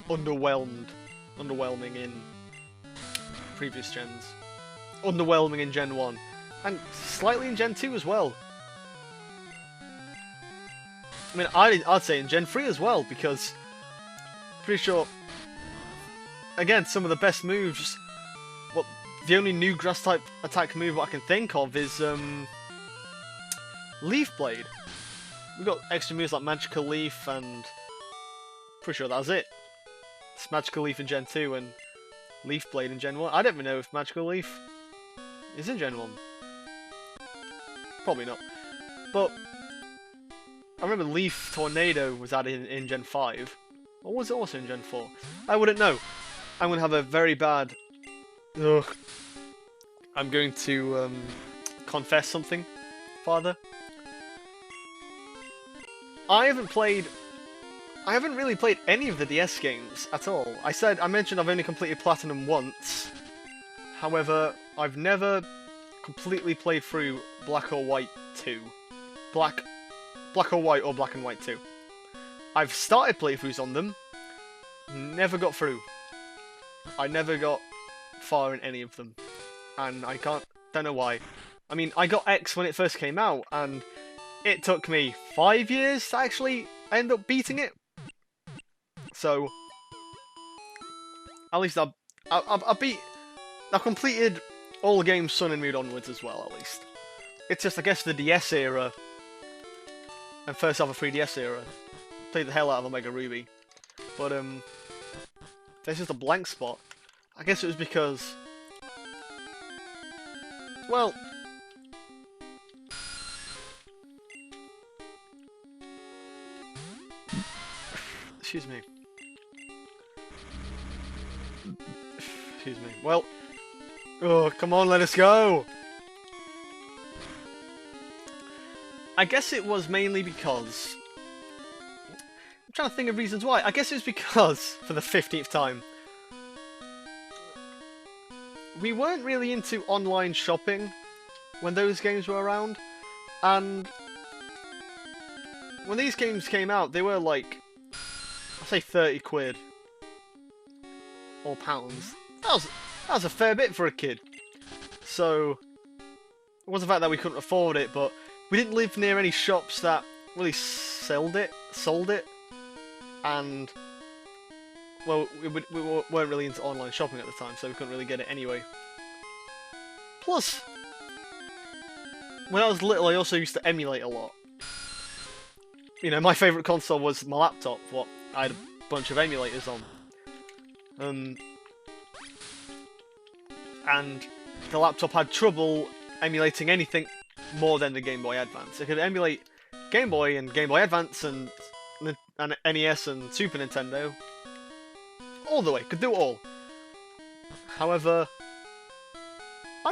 underwhelming in previous gens. Underwhelming in Gen 1. And slightly in Gen 2 as well. I mean, I'd say in Gen 3 as well, because pretty sure, again, some of the best moves, well, the only new grass type attack move I can think of is Leaf Blade. We've got extra moves like Magical Leaf and pretty sure that's it. It's Magical Leaf in Gen 2 and Leaf Blade in Gen 1. I don't even know if Magical Leaf is in Gen 1. Probably not. But I remember Leaf Tornado was added in Gen 5. Or was it also in Gen 4? I wouldn't know. I'm going to have a very bad... Ugh. I'm going to confess something, Father. I haven't really played any of the DS games at all. I mentioned I've only completed Platinum once. However, I've never completely played through Black or White 2. Black or White or Black and White 2. I've started playthroughs on them, never got through. I never got far in any of them. And I don't know why. I mean, I got X when it first came out, and it took me 5 years to actually end up beating it. So, at least I completed all the games Sun and Moon onwards as well, at least. It's just, I guess, the DS era and first half of 3DS era. Played the hell out of Omega Ruby. But, there's just a blank spot. I guess it was because... Well... Excuse me. Excuse me. Well... Oh, come on, let us go! I guess it was mainly because... I'm trying to think of reasons why. I guess it was because, for the 15th time, we weren't really into online shopping when those games were around, and when these games came out, they were like, I'd say 30 quid, or pounds. That was a fair bit for a kid. So, it wasn't the fact that we couldn't afford it, but we didn't live near any shops that really sold it, and well, we weren't really into online shopping at the time, so we couldn't really get it anyway. Plus, when I was little, I also used to emulate a lot. You know, my favourite console was my laptop, what I had a bunch of emulators on. And the laptop had trouble emulating anything more than the Game Boy Advance. It could emulate Game Boy and Game Boy Advance and NES and Super Nintendo. All the way, could do it all. However, I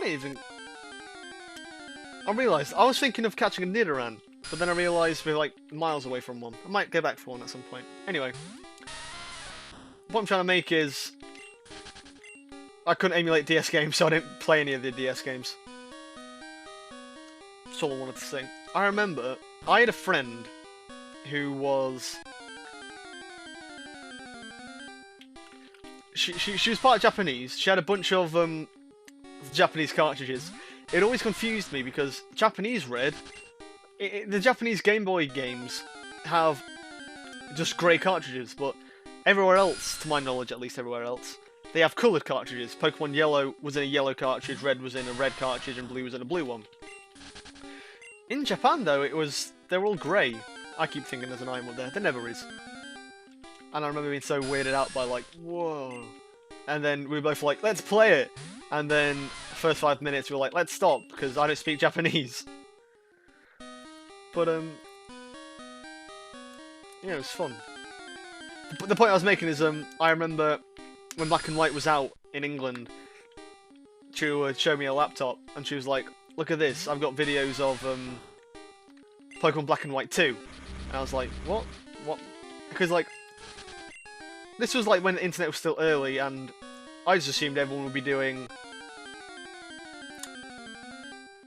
realised, I was thinking of catching a Nidoran, but then I realised we're like miles away from one. I might go back for one at some point. Anyway, what I'm trying to make is, I couldn't emulate DS games, so I didn't play any of the DS games. That's all I wanted to say. I remember, I had a friend who was... She was part Japanese. She had a bunch of Japanese cartridges. It always confused me because Japanese Red, the Japanese Game Boy games have just grey cartridges, but everywhere else, to my knowledge at least everywhere else, they have coloured cartridges. Pokemon Yellow was in a yellow cartridge, Red was in a red cartridge, and Blue was in a blue one. In Japan though, they're all grey. I keep thinking there's an item up there. There never is. And I remember being so weirded out by like, whoa. And then we were both like, let's play it. And then first 5 minutes we were like, let's stop, because I don't speak Japanese. But yeah, it was fun. The point I was making is, I remember when Black and White was out in England, she would show me a laptop, and she was like, look at this, I've got videos of Pokemon Black and White 2. And I was like, what? What? Because like, this was like when the internet was still early, and I just assumed everyone would be doing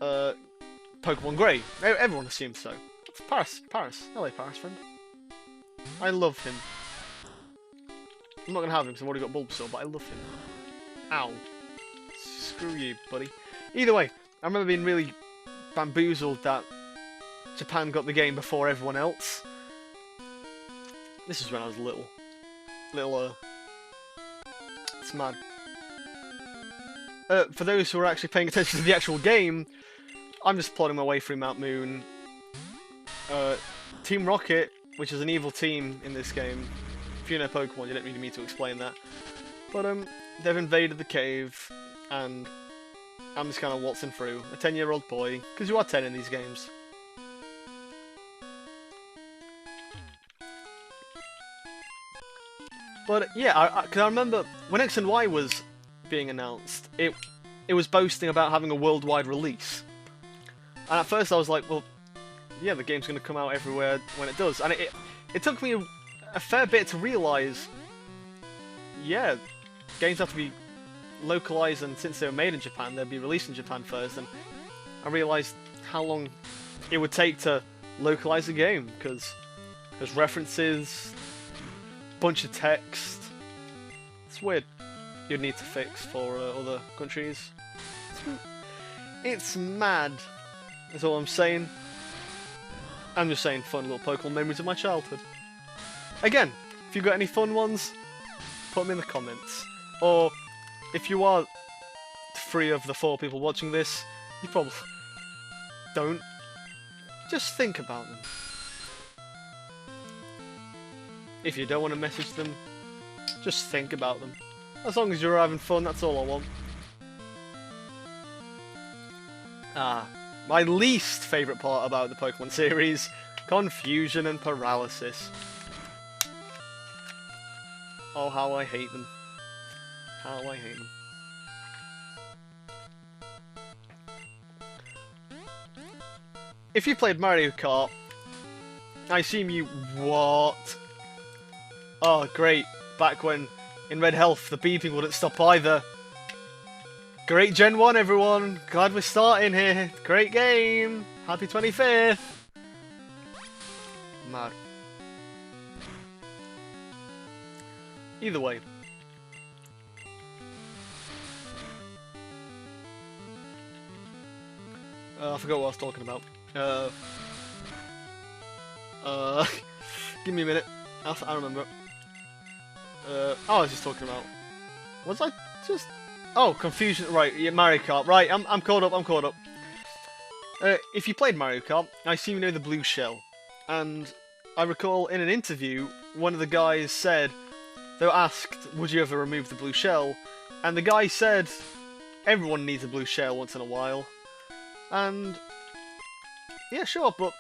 Pokemon Grey. Everyone assumed so. It's Paris. Hello, Paris friend. I love him. I'm not gonna have him because I've already got Bulbasaur, but I love him. Ow. Screw you, buddy. Either way, I remember being really bamboozled that Japan got the game before everyone else. This is when I was little. It's mad. For those who are actually paying attention to the actual game, I'm just plodding my way through Mount Moon. Team Rocket, which is an evil team in this game. If you know Pokemon, you don't need me to explain that. But they've invaded the cave, and I'm just kind of waltzing through. A 10-year-old boy, because you are 10 in these games. But yeah, because I remember when X and Y was being announced, it was boasting about having a worldwide release. And at first I was like, well, yeah, the game's going to come out everywhere when it does. And it took me a fair bit to realise, yeah, games have to be localised, and since they were made in Japan, they'd be released in Japan first. And I realised how long it would take to localise a game, because there's references, bunch of text. It's weird. You'd need to fix for other countries. It's mad. That's all I'm saying. I'm just saying fun little Pokemon memories of my childhood. Again, if you've got any fun ones, put them in the comments. Or, if you are 3 of the 4 people watching this, you probably don't. Just think about them. If you don't want to message them, just think about them. As long as you're having fun, that's all I want. My least favourite part about the Pokemon series, confusion and paralysis. Oh, how I hate them. How I hate them. If you played Mario Kart, I assume you... What? Oh, great. Back when, in Red Health, the beeping wouldn't stop either. Great Gen 1, everyone. Glad we're starting here. Great game. Happy 25th. Mad. Either way. I forgot what I was talking about. Give me a minute. I remember. I was just talking about. Was I just? Oh, confusion. Right, yeah, Mario Kart. Right, I'm caught up. I'm caught up. If you played Mario Kart, I assume you know the blue shell. And I recall in an interview, one of the guys said they were asked, "Would you ever remove the blue shell?" And the guy said, "Everyone needs a blue shell once in a while." And yeah, sure, but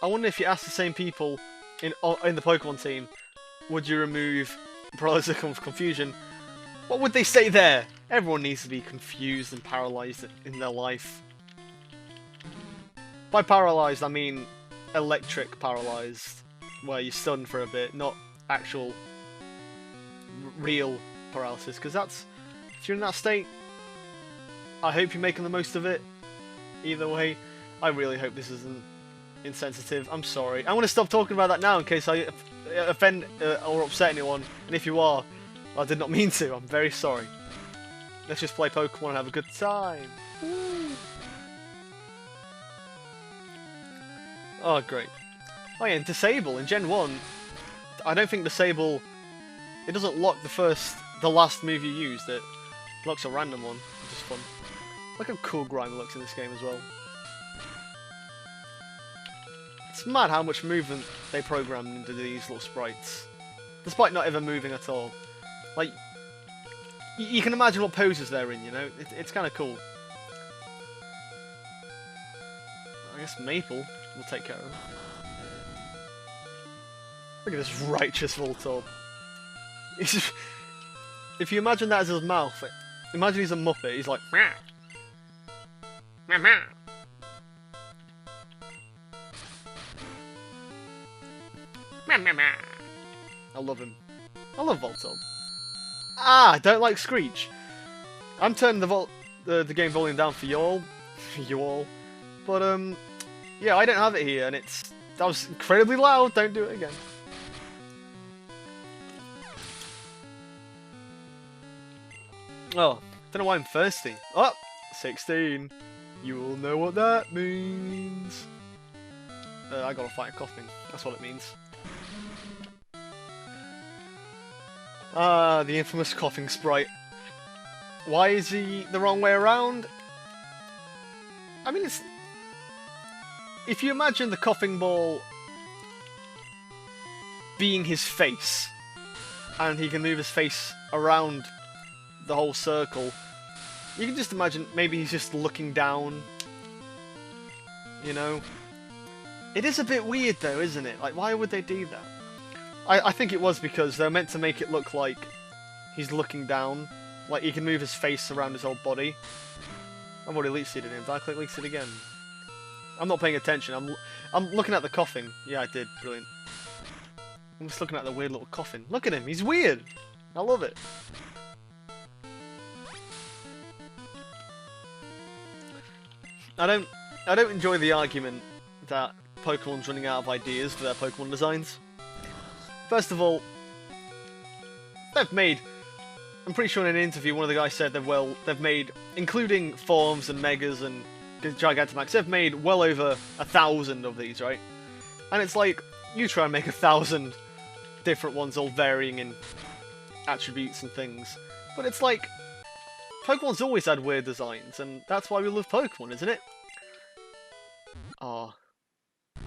I wonder if you ask the same people in the Pokemon team, would you remove paralysis of confusion? What would they say there? Everyone needs to be confused and paralysed in their life. By paralysed, I mean electric paralysed, where you're stunned for a bit, not actual real paralysis, because that's, if you're in that state, I hope you're making the most of it. Either way, I really hope this isn't insensitive. I'm sorry. I'm going to stop talking about that now in case I offend or upset anyone. And if you are, I did not mean to. I'm very sorry. Let's just play Pokemon and have a good time. Woo. Oh, great. Oh yeah, and Disable in Gen 1, I don't think Disable, it doesn't lock the last move you used. It locks a random one, which is fun. Look how cool Grime looks in this game as well. It's mad how much movement they programmed into these little sprites, despite not ever moving at all. Like, you can imagine what poses they're in, you know? It's kind of cool. I guess Maple will take care of them. Look at this righteous Voltorb. If you imagine that as his mouth, imagine he's a Muppet, he's like... Meow. Meow, meow. Meow, meow, meow. I love him. I love Voltorb. I don't like Screech. I'm turning the game volume down for y'all. But yeah, I don't have it here, and that was incredibly loud. Don't do it again. Oh, don't know why I'm thirsty. Oh, 16. You will know what that means. I gotta fight coughing. That's what it means. Ah, the infamous coughing sprite. Why is he the wrong way around? I mean, it's... If you imagine the coughing ball being his face, and he can move his face around the whole circle, you can just imagine maybe he's just looking down, you know? It is a bit weird though, isn't it? Like, why would they do that? I think it was because they're meant to make it look like he's looking down, like he can move his face around his whole body. I've already leech seeded him. Did I click leech seed again? I'm not paying attention. I'm looking at the coughing. Yeah, I did. Brilliant. I'm just looking at the weird little coffin. Look at him. He's weird. I love it. I don't enjoy the argument that Pokemon's running out of ideas for their Pokemon designs. First of all, they've made... I'm pretty sure in an interview one of the guys said they've made, including forms and megas and Gigantamax, they've made well over 1,000 of these, right? And it's like, you try and make 1,000 different ones all varying in attributes and things. But it's like, Pokemon's always had weird designs, and that's why we love Pokemon, isn't it? Ah,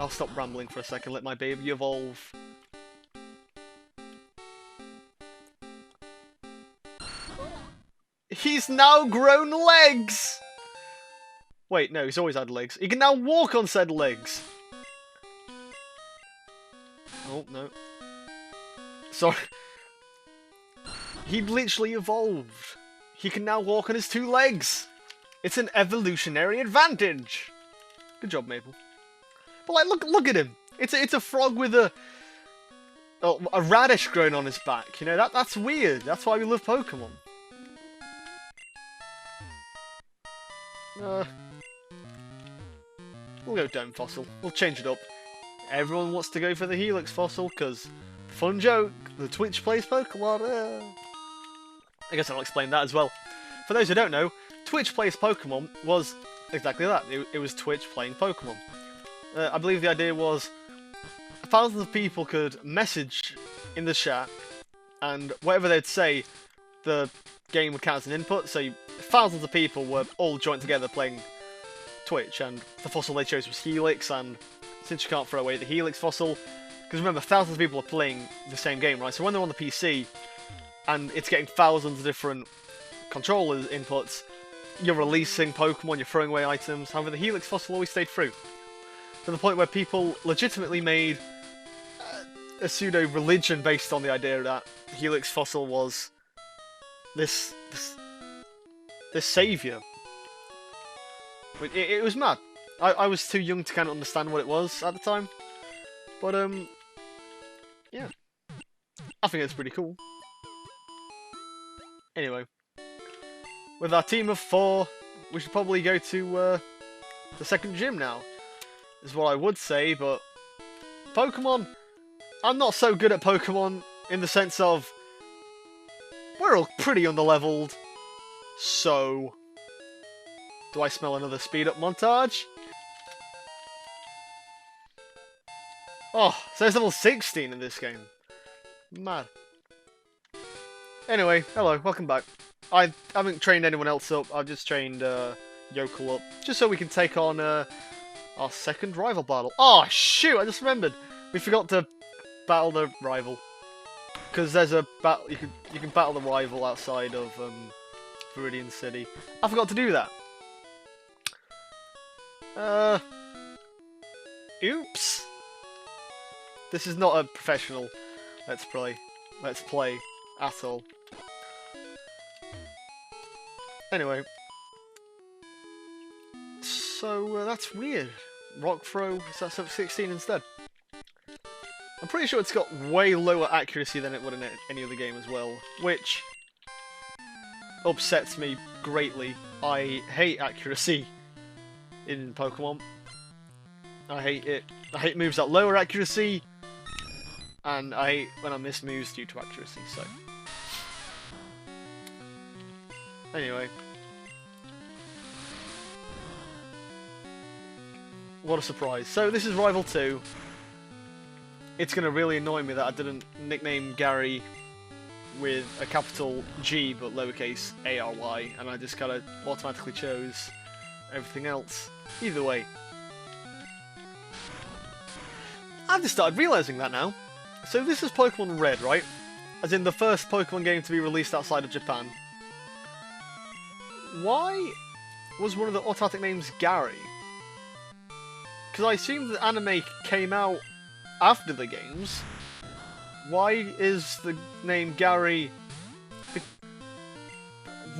I'll stop rambling for a second, let my baby evolve. He's now grown legs! Wait, no, he's always had legs. He can now walk on said legs! Oh, no. Sorry. He literally evolved. He can now walk on his 2 legs! It's an evolutionary advantage! Good job, Maple. But like, look at him! It's a frog with a radish growing on his back, you know, that's weird. That's why we love Pokemon. We'll go Dome Fossil. We'll change it up. Everyone wants to go for the Helix Fossil, because, fun joke, the Twitch plays Pokemon. I guess I'll explain that as well. For those who don't know, Twitch plays Pokemon was exactly that. It was Twitch playing Pokemon. I believe the idea was thousands of people could message in the chat, and whatever they'd say, the game would count as an input. So thousands of people were all joined together playing Twitch, and the fossil they chose was Helix, and since you can't throw away the Helix fossil, because remember, thousands of people are playing the same game, right? So when they're on the PC, and it's getting thousands of different controller inputs, you're releasing Pokemon, you're throwing away items. However, the Helix fossil always stayed through, to the point where people legitimately made a pseudo-religion based on the idea that Helix fossil was this savior. It was mad. I was too young to kind of understand what it was at the time, but yeah, I think it's pretty cool. Anyway, with our team of 4, we should probably go to the second gym now, is what I would say, but Pokemon, I'm not so good at Pokemon in the sense of we're all pretty underleveled, so do I smell another speed up montage? Oh, so it's level 16 in this game. Mad. Anyway, hello, welcome back. I haven't trained anyone else up, I've just trained Yokel up, just so we can take on our second rival battle. Oh shoot, I just remembered! We forgot to battle the rival. Because there's a battle, you can battle the rival outside of Viridian City. I forgot to do that. Oops. This is not a professional let's play at all. Anyway, so that's weird. Rock throw, is that 16 instead? I'm pretty sure it's got way lower accuracy than it would in any other game as well, which upsets me greatly. I hate accuracy in Pokemon. I hate it. I hate moves at lower accuracy, and I hate when I miss moves due to accuracy, so... Anyway. What a surprise. So this is Rival 2. It's going to really annoy me that I didn't nickname Gary with a capital G but lowercase A-R-Y, and I just kind of automatically chose everything else. Either way. I've just started realising that now. So this is Pokemon Red, right? As in the first Pokemon game to be released outside of Japan. Why was one of the automatic names Gary? Because I assume the anime came out after the games. Why is the name Gary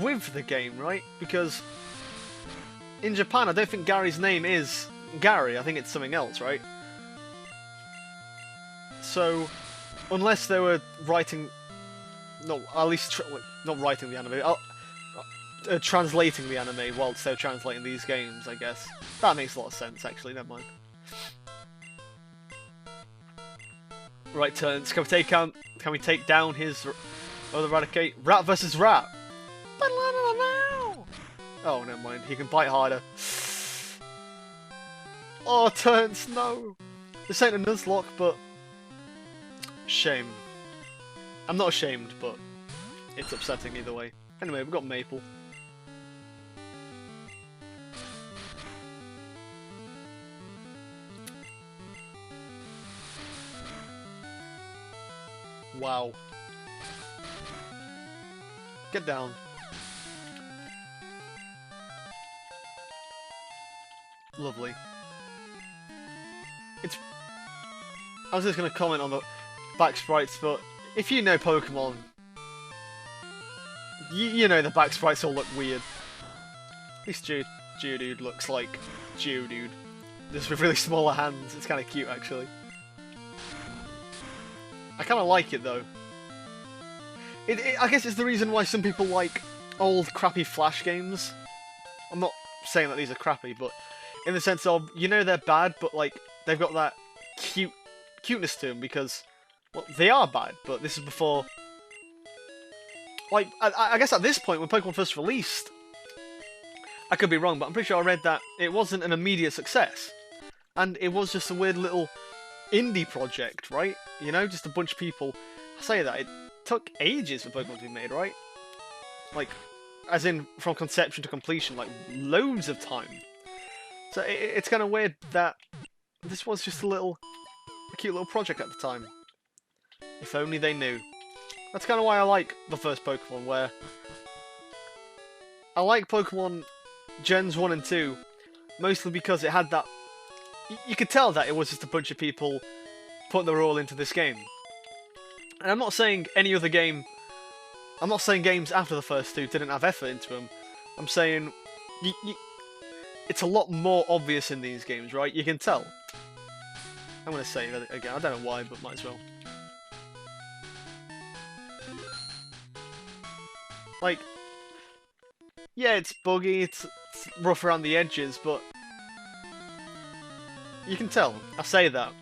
with the game, right? Because in Japan, I don't think Gary's name is Gary. I think it's something else, right? So, unless they were writing... No, at least... not writing the anime. Translating the anime whilst they're translating these games, I guess. That makes a lot of sense, actually. Never mind. Right turns. Can we take down his other Raticate? Rat versus Rat. Oh, never mind. He can bite harder. Oh, turns. No. This ain't a Nuzlocke, but shame. I'm not ashamed, but it's upsetting either way. Anyway, we've got Maple. Wow. Get down. Lovely. I was just going to comment on the back sprites, but if you know Pokemon, you know the back sprites all look weird. At least Geodude looks like Geodude. Just with really smaller hands. It's kind of cute, actually. I kind of like it, though. I guess it's the reason why some people like old, crappy Flash games. I'm not saying that these are crappy, but in the sense of, you know they're bad, but like they've got that cuteness to them because, well, they are bad, but this is before... Like, I guess at this point, when Pokemon first released, I could be wrong, but I'm pretty sure I read that it wasn't an immediate success. and it was just a weird little indie project, right? You know, just a bunch of people. I say that, it took ages for Pokemon to be made, right? Like, as in, from conception to completion, like, loads of time. So it's kind of weird that this was just a cute little project at the time. If only they knew. That's kind of why I like the first Pokemon, where I like Pokemon Gens 1 and 2, mostly because it had that... You could tell that it was just a bunch of people putting their all into this game. And I'm not saying any other game... I'm not saying games after the first two didn't have effort into them. I'm saying... it's a lot more obvious in these games, right? You can tell. I'm going to say that again. I don't know why, but might as well. Like... Yeah, it's buggy, it's rough around the edges, but... You can tell. I say that.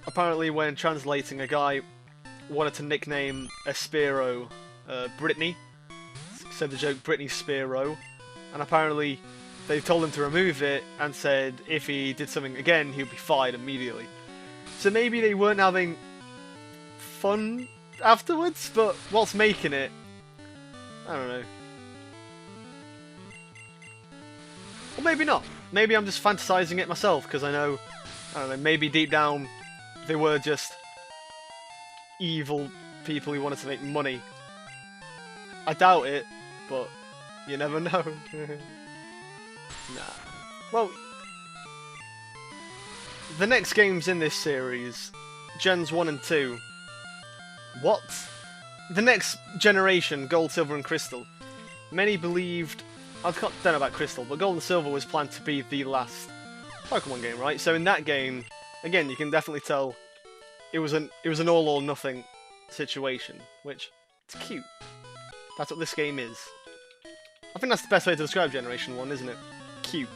Apparently when translating, a guy wanted to nickname a Spearow Brittany. Said the joke, Brittany Spearow. And apparently they told him to remove it and said if he did something again, he'd be fired immediately. So maybe they weren't having fun afterwards, but whilst making it, I don't know. Or maybe not. Maybe I'm just fantasizing it myself, because I don't know, maybe deep down they were just evil people who wanted to make money. I doubt it, but you never know. Nah. Well, the next games in this series, Gens 1 and 2. What? The next generation, Gold, Silver and Crystal. Many believed... I don't know about Crystal, but Gold and Silver was planned to be the last Pokemon game, right? So in that game, again, you can definitely tell it was an all or nothing situation, which it's cute. That's what this game is. I think that's the best way to describe Generation 1, isn't it? Cute.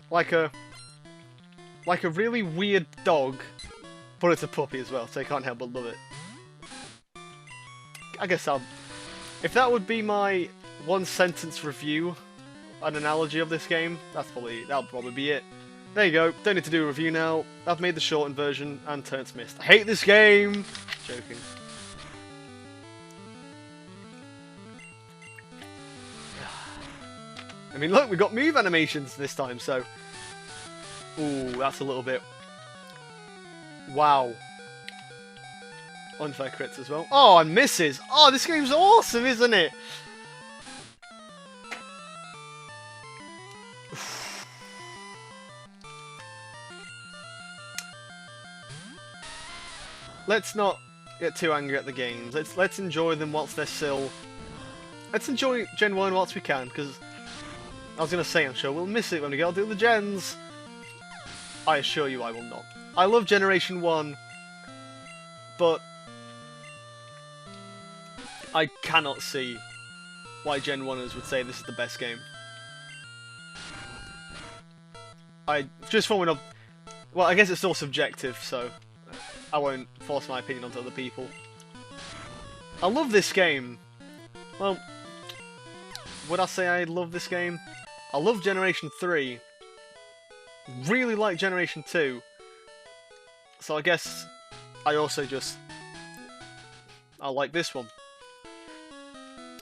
Like a really weird dog, but it's a puppy as well, so you can't help but love it. I guess if that would be my one sentence review, an analogy of this game, that'll probably be it. There you go, don't need to do a review now. I've made the shortened version and turned to mist. I hate this game! Joking. I mean, look, we got move animations this time, so... Ooh, that's a little bit... Wow. Unfair crits as well. Oh, and misses! Oh, this game's awesome, isn't it? Let's not get too angry at the games. Let's enjoy them whilst they're still... Let's enjoy Gen 1 whilst we can, because... I was going to say, I'm sure we'll miss it when we go to the gens. I assure you I will not. I love Generation 1, but I cannot see why Gen 1ers would say this is the best game. Just forming up... Well, I guess it's still subjective, so I won't force my opinion onto other people. I love this game. Well, would I say I love this game? I love Generation 3. Really like Generation 2. So I guess I also I like this one.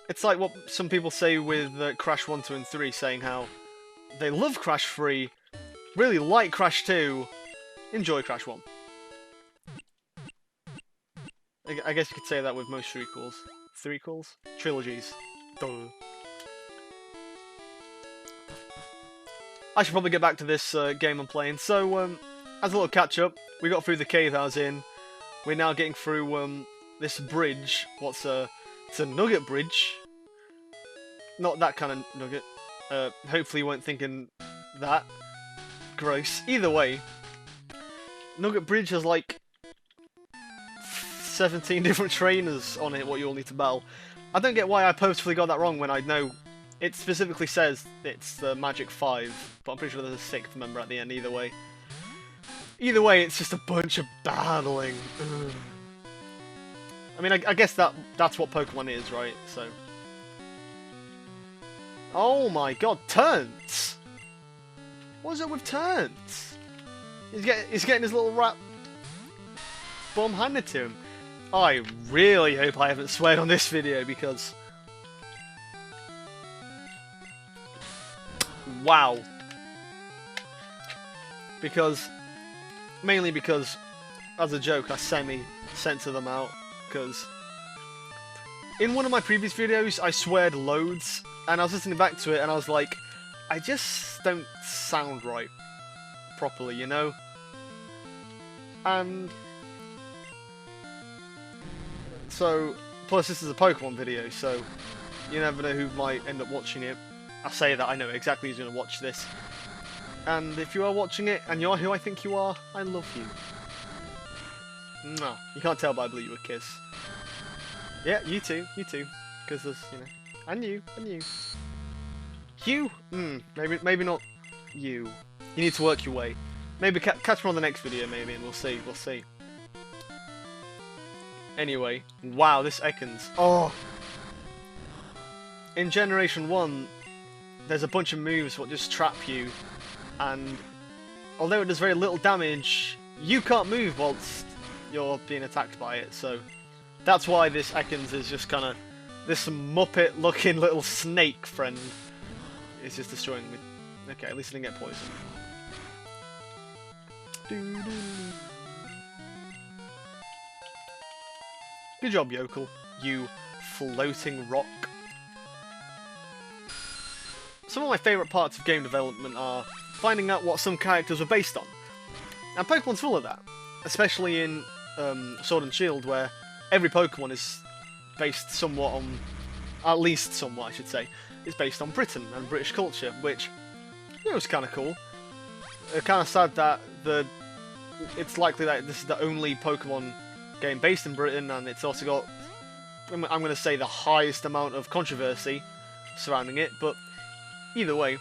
It's like what some people say with Crash 1, 2 and 3, saying how they love Crash 3, really like Crash 2, enjoy Crash 1. I guess you could say that with most threequels. Threequels? Trilogies. Duh. I should probably get back to this game I'm playing. So, as a little catch-up, we got through the cave I was in. We're now getting through this bridge. It's a nugget bridge. Not that kind of nugget. Hopefully you weren't thinking that. Gross. Either way, Nugget Bridge has like 17 different trainers on it what you all need to battle. I don't get why I purposefully got that wrong when I know it specifically says it's the Magic 5, but I'm pretty sure there's a 6th member at the end either way. Either way, it's just a bunch of battling. Ugh. I mean, I guess that's what Pokemon is, right? So Oh my god, turns! What is it with turns? He's getting his little rat bum handed to him. I really hope I haven't sweared on this video because... Wow. Mainly because, as a joke, I semi-censor them out, because... In one of my previous videos, I sweared loads, and I was listening back to it, and I was like, I just don't sound right properly, you know? And... So, plus this is a Pokemon video, so you never know who might end up watching it. I say that, I know exactly who's going to watch this. And if you are watching it, and you're who I think you are, I love you. Mwah. You can't tell, but I blew you a kiss. Yeah, you too, because there's, you know, and you. You? Maybe not you. You need to work your way. Maybe catch me on the next video, maybe, and we'll see. Anyway, wow, this Ekans. Oh! In Generation 1, there's a bunch of moves that just trap you, and although it does very little damage, you can't move whilst you're being attacked by it, so that's why this Ekans is just kind of this Muppet-looking little snake friend. It's just destroying me. Okay, at least I didn't get poisoned. Good job, Yokel, you floating rock. Some of my favourite parts of game development are finding out what some characters were based on. And Pokemon's full of that. Especially in Sword and Shield, where every Pokemon is based somewhat on... At least somewhat, I should say. Is based on Britain and British culture, which, you know, is kind of cool. Kind of sad that it's likely that this is the only Pokemon game based in Britain, and it's also got, I'm going to say, the highest amount of controversy surrounding it, but either way,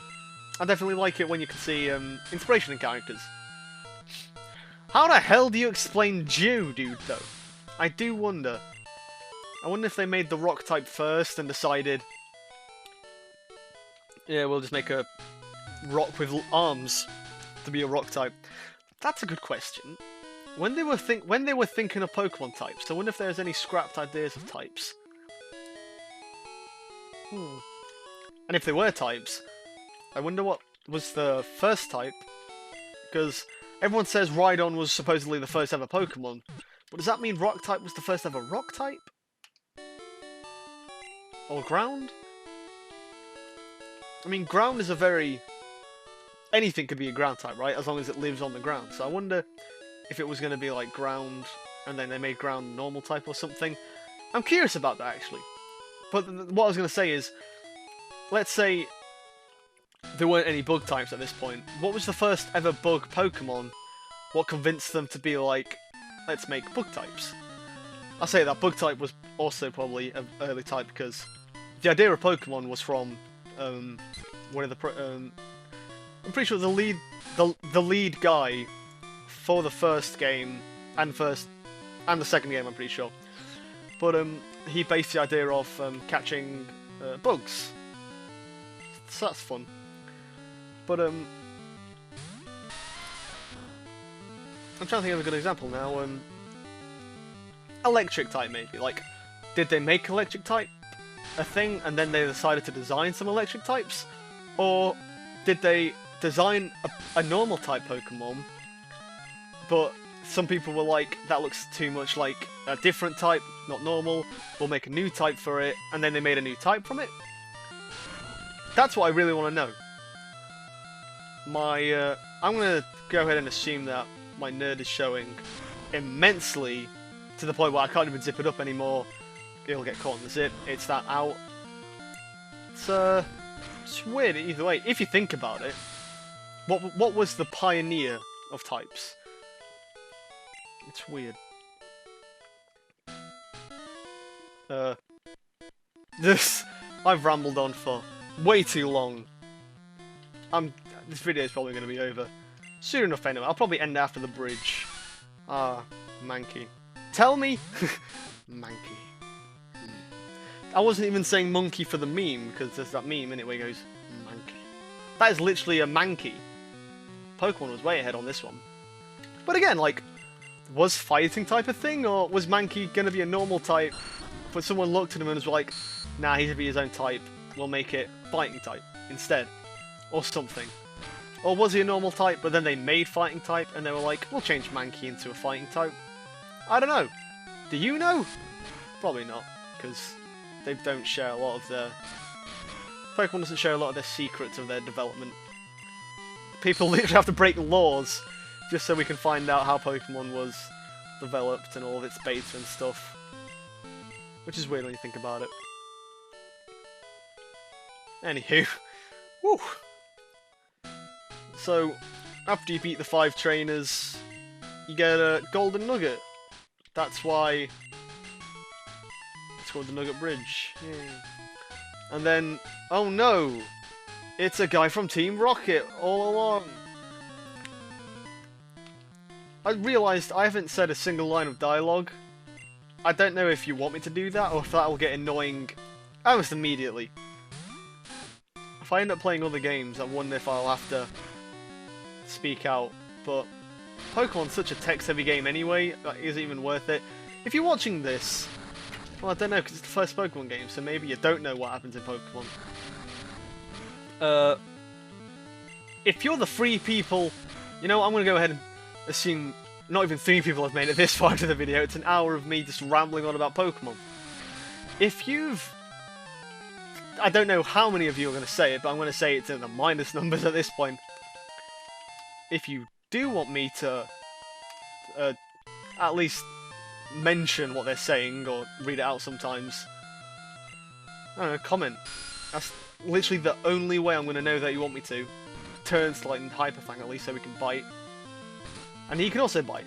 I definitely like it when you can see inspiration in characters. How the hell do you explain Geodude, though? I do wonder. I wonder if they made the rock type first and decided, yeah, we'll just make a rock with arms to be a rock type. That's a good question. When they were thinking of Pokemon types, I wonder if there's any scrapped ideas of types. And if they were types, I wonder what was the first type, because everyone says Rhydon was supposedly the first ever Pokemon, but does that mean Rock type was the first ever Rock type? Or Ground? I mean, Ground is a very... Anything could be a Ground type, right? As long as it lives on the ground. So I wonder if it was going to be like Ground, and then they made Ground normal type or something. I'm curious about that, actually. But what I was going to say is, let's say there weren't any bug types at this point. What was the first ever bug Pokemon? What convinced them to be like, let's make bug types? I say that bug type was also probably an early type, because the idea of Pokemon was from one of the... I'm pretty sure the lead guy for the first game and the second game, I'm pretty sure. But he based the idea off catching bugs. So that's fun. But I'm trying to think of a good example now. Electric type, maybe. Like, did they make electric type a thing and then they decided to design some electric types? Or did they design a normal type Pokemon, but some people were like, that looks too much like a different type, not normal, we'll make a new type for it, and then they made a new type from it? That's what I really want to know. I'm going to go ahead and assume that my nerd is showing immensely, to the point where I can't even zip it up anymore. It'll get caught in the zip. It's that out. It's weird either way. If you think about it, what was the pioneer of types? It's weird. I've rambled on for way too long. This video is probably going to be over soon enough anyway. I'll probably end after the bridge. Mankey. Tell me... Mankey. I wasn't even saying monkey for the meme, because there's that meme in it where he goes, monkey. That is literally a Mankey. Pokemon was way ahead on this one. But again, like, was fighting type a thing, or was Mankey gonna be a normal type? But someone looked at him and was like, nah, he's gonna be his own type, we'll make it fighting type instead. Or something. Or was he a normal type, but then they made fighting type, and they were like, we'll change Mankey into a fighting type? I don't know. Do you know? Probably not, because they don't share a lot of their... Pokemon doesn't share a lot of their secrets of their development. People literally have to break laws just so we can find out how Pokemon was developed and all of its beta and stuff. Which is weird when you think about it. Anywho. Woo! So, after you beat the 5 trainers, you get a golden nugget. That's why it's called the Nugget Bridge. Yay. And then, oh no! It's a guy from Team Rocket all along. I realised I haven't said a single line of dialogue. I don't know if you want me to do that or if that will get annoying almost immediately. If I end up playing other games, I wonder if I'll have to speak out. But Pokemon's such a text-heavy game anyway, that isn't even worth it. If you're watching this, well, I don't know, because it's the first Pokemon game, so maybe you don't know what happens in Pokemon. If you're the 3 people, you know what, I'm going to go ahead and assume not even 3 people have made it this far into the video. It's an hour of me just rambling on about Pokemon. If you've... I don't know how many of you are going to say it, but I'm going to say it's in the minus numbers at this point. If you do want me to at least mention what they're saying, or read it out sometimes, I don't know, comment. That's literally the only way I'm going to know that you want me to. Turns to like Hyper Fang at least, so we can bite. And he can also bite.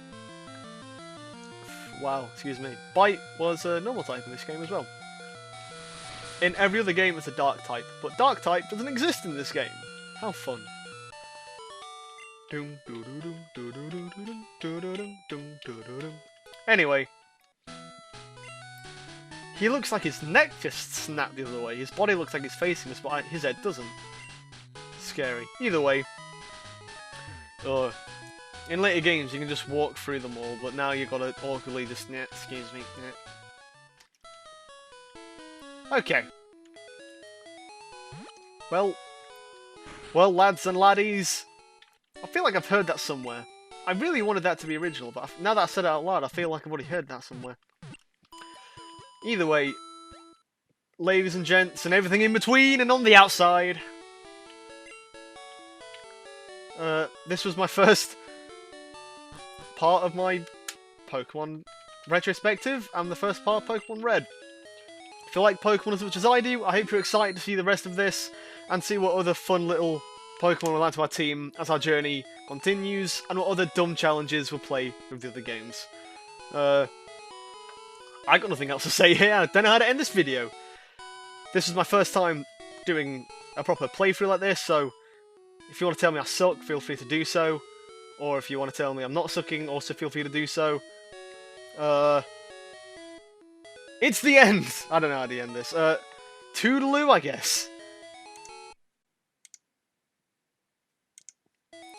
Wow, excuse me. Bite was a normal type in this game as well. In every other game it's a dark type, but dark type doesn't exist in this game. How fun. Anyway. He looks like his neck just snapped the other way. His body looks like he's facing us, but his head doesn't. Scary. Either way. In later games you can just walk through them all, but now you've got to awkwardly just... excuse me. Okay. Well, lads and laddies, I feel like I've heard that somewhere. I really wanted that to be original, but now that I said it out loud, I feel like I've already heard that somewhere. Either way, ladies and gents, and everything in between and on the outside, this was my first part of my Pokemon retrospective, and the first part of Pokemon Red. If you like Pokemon as much as I do, I hope you're excited to see the rest of this, and see what other fun little Pokemon we'll add to our team as our journey continues, and what other dumb challenges we'll play with the other games. I got nothing else to say here, I don't know how to end this video. This was my first time doing a proper playthrough like this, so if you want to tell me I suck, feel free to do so. Or if you want to tell me I'm not sucking, also feel free to do so. It's the end! I don't know how to end this. Toodaloo, I guess.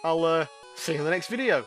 I'll see you in the next video.